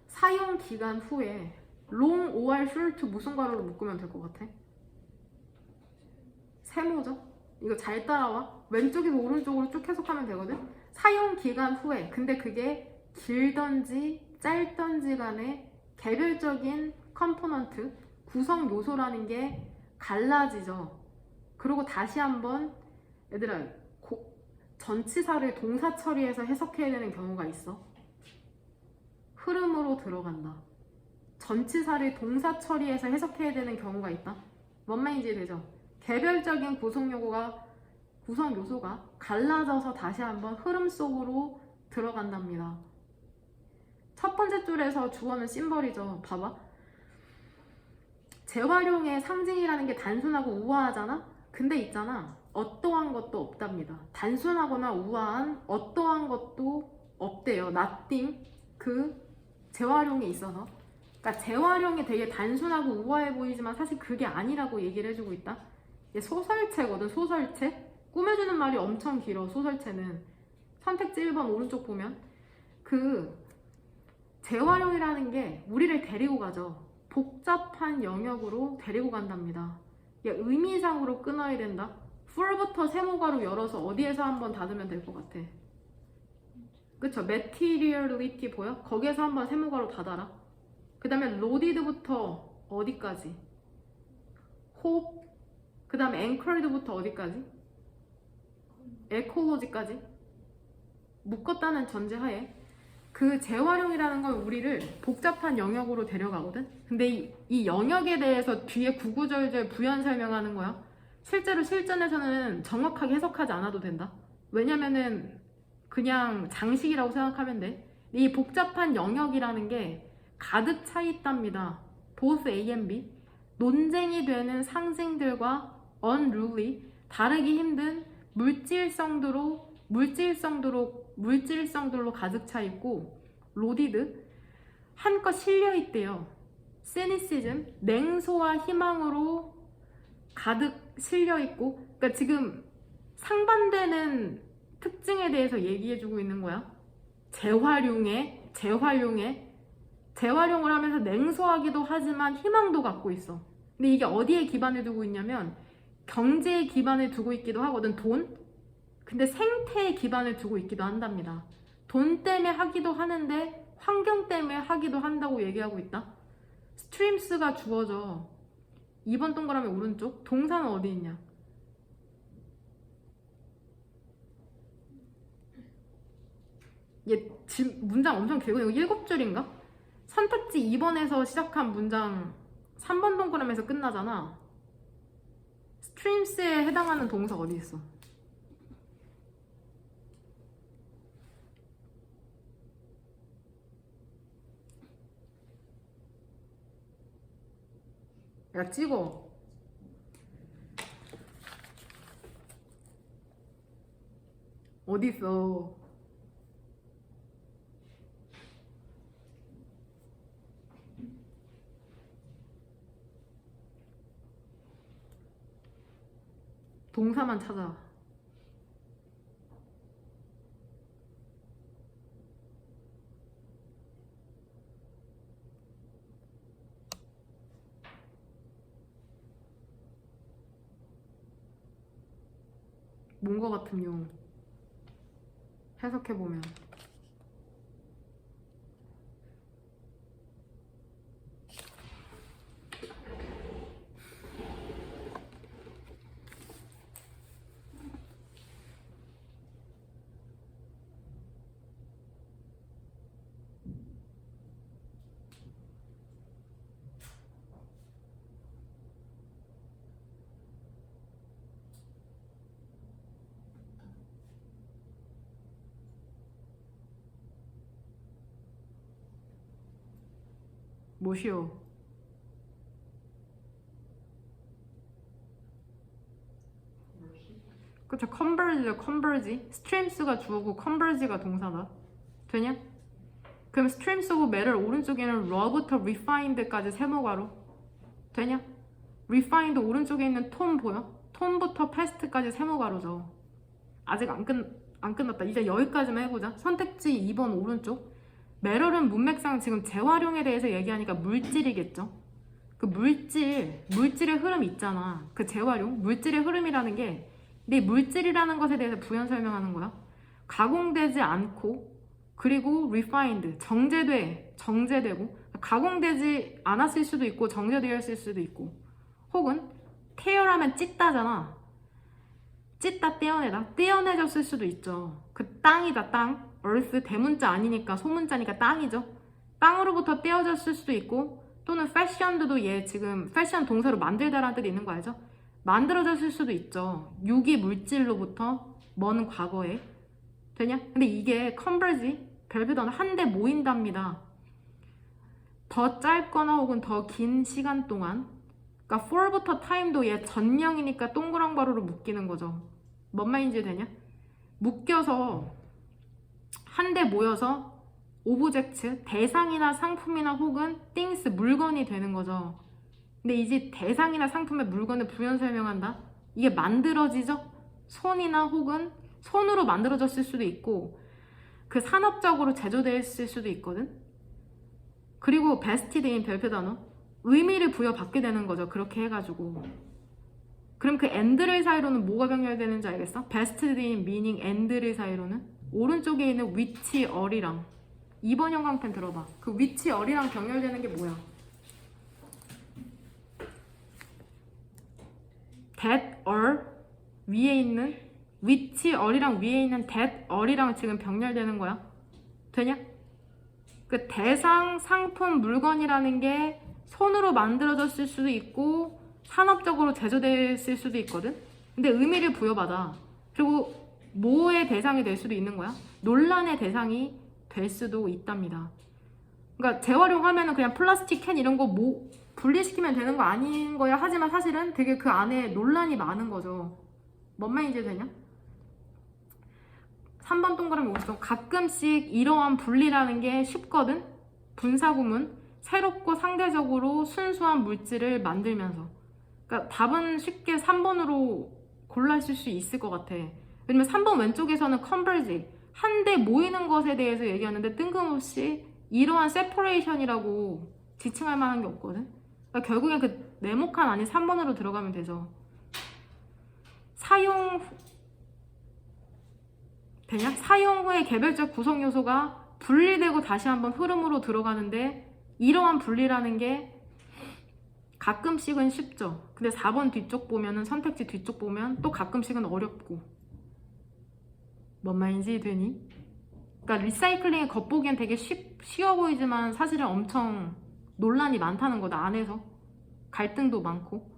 사용 기간 후에 long or short 무슨 괄호로 묶으면 될 것 같아? 세모죠? 이거 잘 따라와. 왼쪽에서 오른쪽으로 쭉 해석하면 되거든? 사용 기간 후에. 근데 그게 길던지 짧던지 간에 개별적인 컴포넌트, 구성 요소라는 게 갈라지죠. 그리고 다시 한번 얘들아, 전치사를 동사 처리해서 해석해야 되는 경우가 있어. 흐름으로 들어간다. 전치사를 동사 처리해서 해석해야 되는 경우가 있다. 뭔 말인지 되죠? 개별적인 구성 요소가 갈라져서 다시 한번 흐름 속으로 들어간답니다. 첫 번째 줄에서 주어는 심벌이죠. 봐봐. 재활용의 상징이라는 게 단순하고 우아하잖아? 근데 있잖아. 어떠한 것도 없답니다. 단순하거나 우아한 어떠한 것도 없대요. nothing. 그 재활용에 있어서. 그러니까 재활용이 되게 단순하고 우아해 보이지만 사실 그게 아니라고 얘기를 해주고 있다. 이게 소설체거든, 소설체. 꾸며주는 말이 엄청 길어, 소설체는. 선택지 1번 오른쪽 보면 그 재활용이라는 게 우리를 데리고 가죠. 복잡한 영역으로 데리고 간답니다. 의미상으로 끊어야 된다. for부터 세모가로 열어서 어디에서 한번 닫으면 될 것 같아. 그쵸? materiality 보여? 거기에서 한번 세모가로 닫아라. 그 다음에 loaded부터 어디까지? hope. 그 다음에 anchored부터 어디까지? ecology까지. 묶었다는 전제하에 그 재활용이라는 건 우리를 복잡한 영역으로 데려가거든? 근데 이 영역에 대해서 뒤에 구구절절 부연 설명하는 거야. 실제로 실전에서는 정확하게 해석하지 않아도 된다. 왜냐면은 그냥 장식이라고 생각하면 돼. 이 복잡한 영역이라는 게 가득 차 있답니다. both A and B. 논쟁이 되는 상징들과 unruly, 다르기 힘든 물질성들로 가득 차 있고, loaded, 한껏 실려 있대요. cynicism, 냉소와 희망으로 가득 실려 있고, 그러니까 지금 상반되는 특징에 대해서 얘기해주고 있는 거야. 재활용을 하면서 냉소하기도 하지만 희망도 갖고 있어. 근데 이게 어디에 기반을 두고 있냐면 경제에 기반을 두고 있기도 하거든, 돈. 근데 생태에 기반을 두고 있기도 한답니다. 돈 때문에 하기도 하는데 환경 때문에 하기도 한다고 얘기하고 있다. streams가 주어져. 2번 동그라미 오른쪽. 동사는 어디 있냐? 문장 엄청 길고 이거 7줄인가? 선택지 2번에서 시작한 문장 3번 동그라미에서 끝나잖아. streams에 해당하는 동사 어디 있어? 야, 찍어. 어디 있어? 동사만 찾아. 뭔거 같은 용. 해석해보면. 뭐시오? 그쵸, converge. streams가 주어고 converge가 동사다. 되냐? 그럼 streams고 매를 오른쪽에는 raw부터 refined까지 세모가로. 되냐? refined 오른쪽에 있는 tone 보여? tone부터 past까지 세모가로죠. 아직 안 끝났다. 이제 여기까지만 해보자. 선택지 2번 오른쪽. 매럴은 문맥상 지금 재활용에 대해서 얘기하니까 물질이겠죠. 그 물질의 흐름 있잖아. 그 재활용, 물질의 흐름이라는 게 네 물질이라는 것에 대해서 부연 설명하는 거야. 가공되지 않고 그리고 refined, 정제되고 가공되지 않았을 수도 있고 정제되었을 수도 있고 혹은 tear하면 찢다잖아. 찢다 떼어내졌을 수도 있죠. 그 땅이다, 땅. earth 대문자 아니니까 소문자니까 땅이죠. 땅으로부터 떼어졌을 수도 있고 또는 fashioned도 얘 지금 패션 동사로 만들다라는 뜻이 있는 거 알죠? 만들어졌을 수도 있죠. 유기 물질로부터 먼 과거에. 되냐? 근데 이게 converge, 별표 단어 한데 모인답니다. 더 짧거나 혹은 더 긴 시간 동안. 그러니까 for부터 time도 얘 전명이니까 동그랑바로로 묶이는 거죠. 뭔 말인지 되냐? 묶여서 한데 모여서 오브젝트, 대상이나 상품이나 혹은 things, 물건이 되는 거죠. 근데 이제 대상이나 상품의 물건을 부연 설명한다? 이게 만들어지죠? 손이나 혹은 손으로 만들어졌을 수도 있고 그 산업적으로 제조됐을 수도 있거든? 그리고 bested인 별표 단어 의미를 부여받게 되는 거죠. 그렇게 해가지고 그럼 그 and를 사이로는 뭐가 병렬되는지 알겠어? bested인 meaning and를 사이로는 오른쪽에 있는 which or이랑 2번 형광펜 들어봐. 그 which or이랑 병렬되는 게 뭐야? that or 위에 있는 which or이랑 위에 있는 that or이랑 지금 병렬되는 거야. 되냐? 그 대상, 상품, 물건이라는 게 손으로 만들어졌을 수도 있고 산업적으로 제조됐을 수도 있거든. 근데 의미를 부여받아. 그리고 뭐의 대상이 될 수도 있는 거야. 논란의 대상이 될 수도 있답니다. 그러니까 재활용하면은 그냥 플라스틱 캔 이런 거 뭐 분리시키면 되는 거 아닌 거야. 하지만 사실은 되게 그 안에 논란이 많은 거죠. 뭔 말인지 되냐? 3번 동그라미 오른쪽. 가끔씩 이러한 분리라는 게 쉽거든. 분사구문. 새롭고 상대적으로 순수한 물질을 만들면서. 그러니까 답은 쉽게 3번으로 골라줄 수 있을 것 같아. 왜냐면 3번 왼쪽에서는 converge, 한데 모이는 것에 대해서 얘기하는데 뜬금없이 이러한 separation이라고 지칭할 만한 게 없거든. 그러니까 결국엔 그 네모칸 아닌 3번으로 들어가면 되죠. 사용 후의 개별적 구성 요소가 분리되고 다시 한번 흐름으로 들어가는데 이러한 분리라는 게 가끔씩은 쉽죠. 근데 4번 뒤쪽 보면은 선택지 뒤쪽 보면 또 가끔씩은 어렵고. 뭔 말인지 되니? 그러니까 리사이클링이 겉보기엔 되게 쉬워 보이지만 사실은 엄청 논란이 많다는 거다. 안에서 갈등도 많고.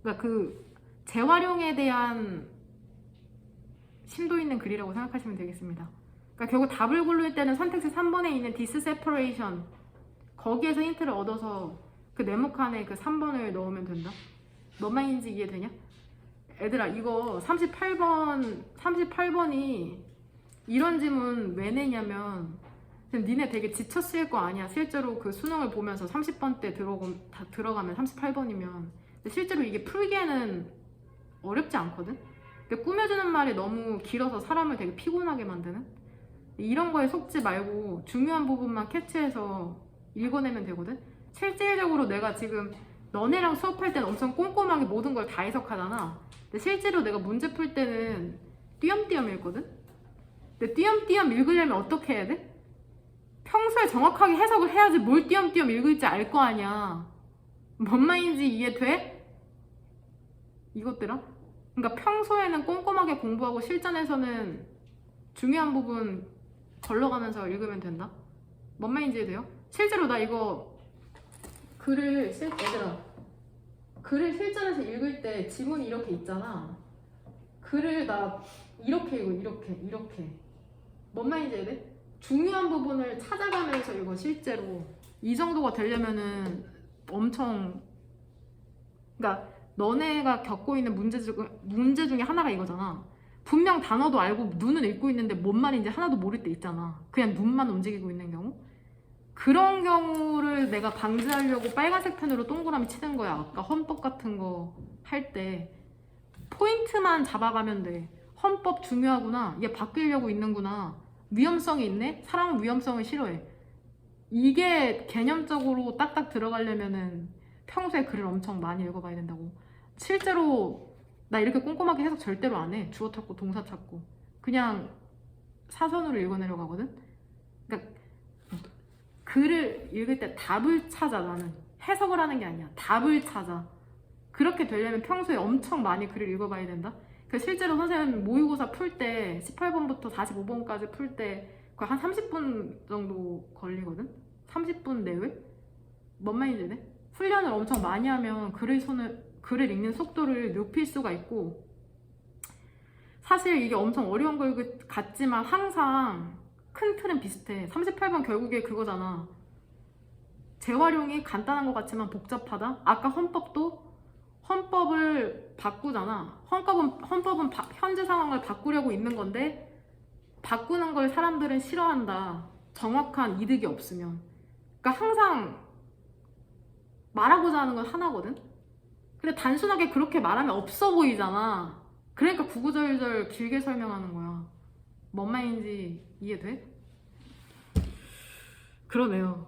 그러니까 그 재활용에 대한 심도 있는 글이라고 생각하시면 되겠습니다. 그러니까 결국 답을 고를 때는 선택지 3번에 있는 디스세퍼레이션 거기에서 힌트를 얻어서 그 네모칸에 그 3번을 넣으면 된다. 뭔 말인지 이해되냐? 애들아 이거 38번이 이런 질문 왜 내냐면 니네 되게 지쳤을 거 아니야. 실제로 그 수능을 보면서 30번 때 들어가면 38번이면 실제로 이게 풀기에는 어렵지 않거든? 근데 꾸며주는 말이 너무 길어서 사람을 되게 피곤하게 만드는? 이런 거에 속지 말고 중요한 부분만 캐치해서 읽어내면 되거든? 실질적으로 내가 지금 너네랑 수업할 때는 엄청 꼼꼼하게 모든 걸 다 해석하잖아. 근데 실제로 내가 문제 풀 때는 띄엄띄엄 읽거든? 근데 띄엄띄엄 읽으려면 어떻게 해야 돼? 평소에 정확하게 해석을 해야지 뭘 띄엄띄엄 읽을지 알 거 아니야. 뭔 말인지 이해돼? 이것들아? 그러니까 평소에는 꼼꼼하게 공부하고 실전에서는 중요한 부분 걸러가면서 읽으면 된다? 뭔 말인지 이해돼요? 실제로 나 이거 글을 실전에서 읽을 때 지문이 이렇게 있잖아. 글을 나 이렇게 읽어. 이렇게 뭔 말인지 이해돼? 중요한 부분을 찾아가면서 읽어. 실제로 이 정도가 되려면은 엄청, 그러니까 너네가 겪고 있는 문제 중에 하나가 이거잖아. 분명 단어도 알고 눈은 읽고 있는데 뭔 말인지 하나도 모를 때 있잖아. 그냥 눈만 움직이고 있는 경우. 그런 경우를 내가 방지하려고 빨간색 펜으로 동그라미 치는 거야. 아까 헌법 같은 거 할 때 포인트만 잡아가면 돼. 헌법 중요하구나. 얘 바뀌려고 있는구나. 위험성이 있네? 사람은 위험성을 싫어해. 이게 개념적으로 딱딱 들어가려면은 평소에 글을 엄청 많이 읽어봐야 된다고. 실제로 나 이렇게 꼼꼼하게 해석 절대로 안 해. 주어 찾고 동사 찾고 그냥 사선으로 읽어내려고 하거든. 그러니까 글을 읽을 때 답을 찾아. 나는 해석을 하는 게 아니야. 답을 찾아. 그렇게 되려면 평소에 엄청 많이 글을 읽어봐야 된다. 실제로 선생님 모의고사 풀 때 18번부터 45번까지 풀 때 거의 한 30분 정도 걸리거든? 30분 내외? 뭔 말인지 네? 훈련을 엄청 많이 하면 글을 읽는 속도를 높일 수가 있고, 사실 이게 엄청 어려운 걸 같지만 항상 큰 틀은 비슷해. 38번 결국에 그거잖아. 재활용이 간단한 것 같지만 복잡하다? 아까 헌법을 바꾸잖아. 헌법은 현재 상황을 바꾸려고 있는 건데 바꾸는 걸 사람들은 싫어한다. 정확한 이득이 없으면. 그러니까 항상 말하고자 하는 건 하나거든? 근데 단순하게 그렇게 말하면 없어 보이잖아. 그러니까 구구절절 길게 설명하는 거야. 뭔 말인지 이해돼? 그러네요.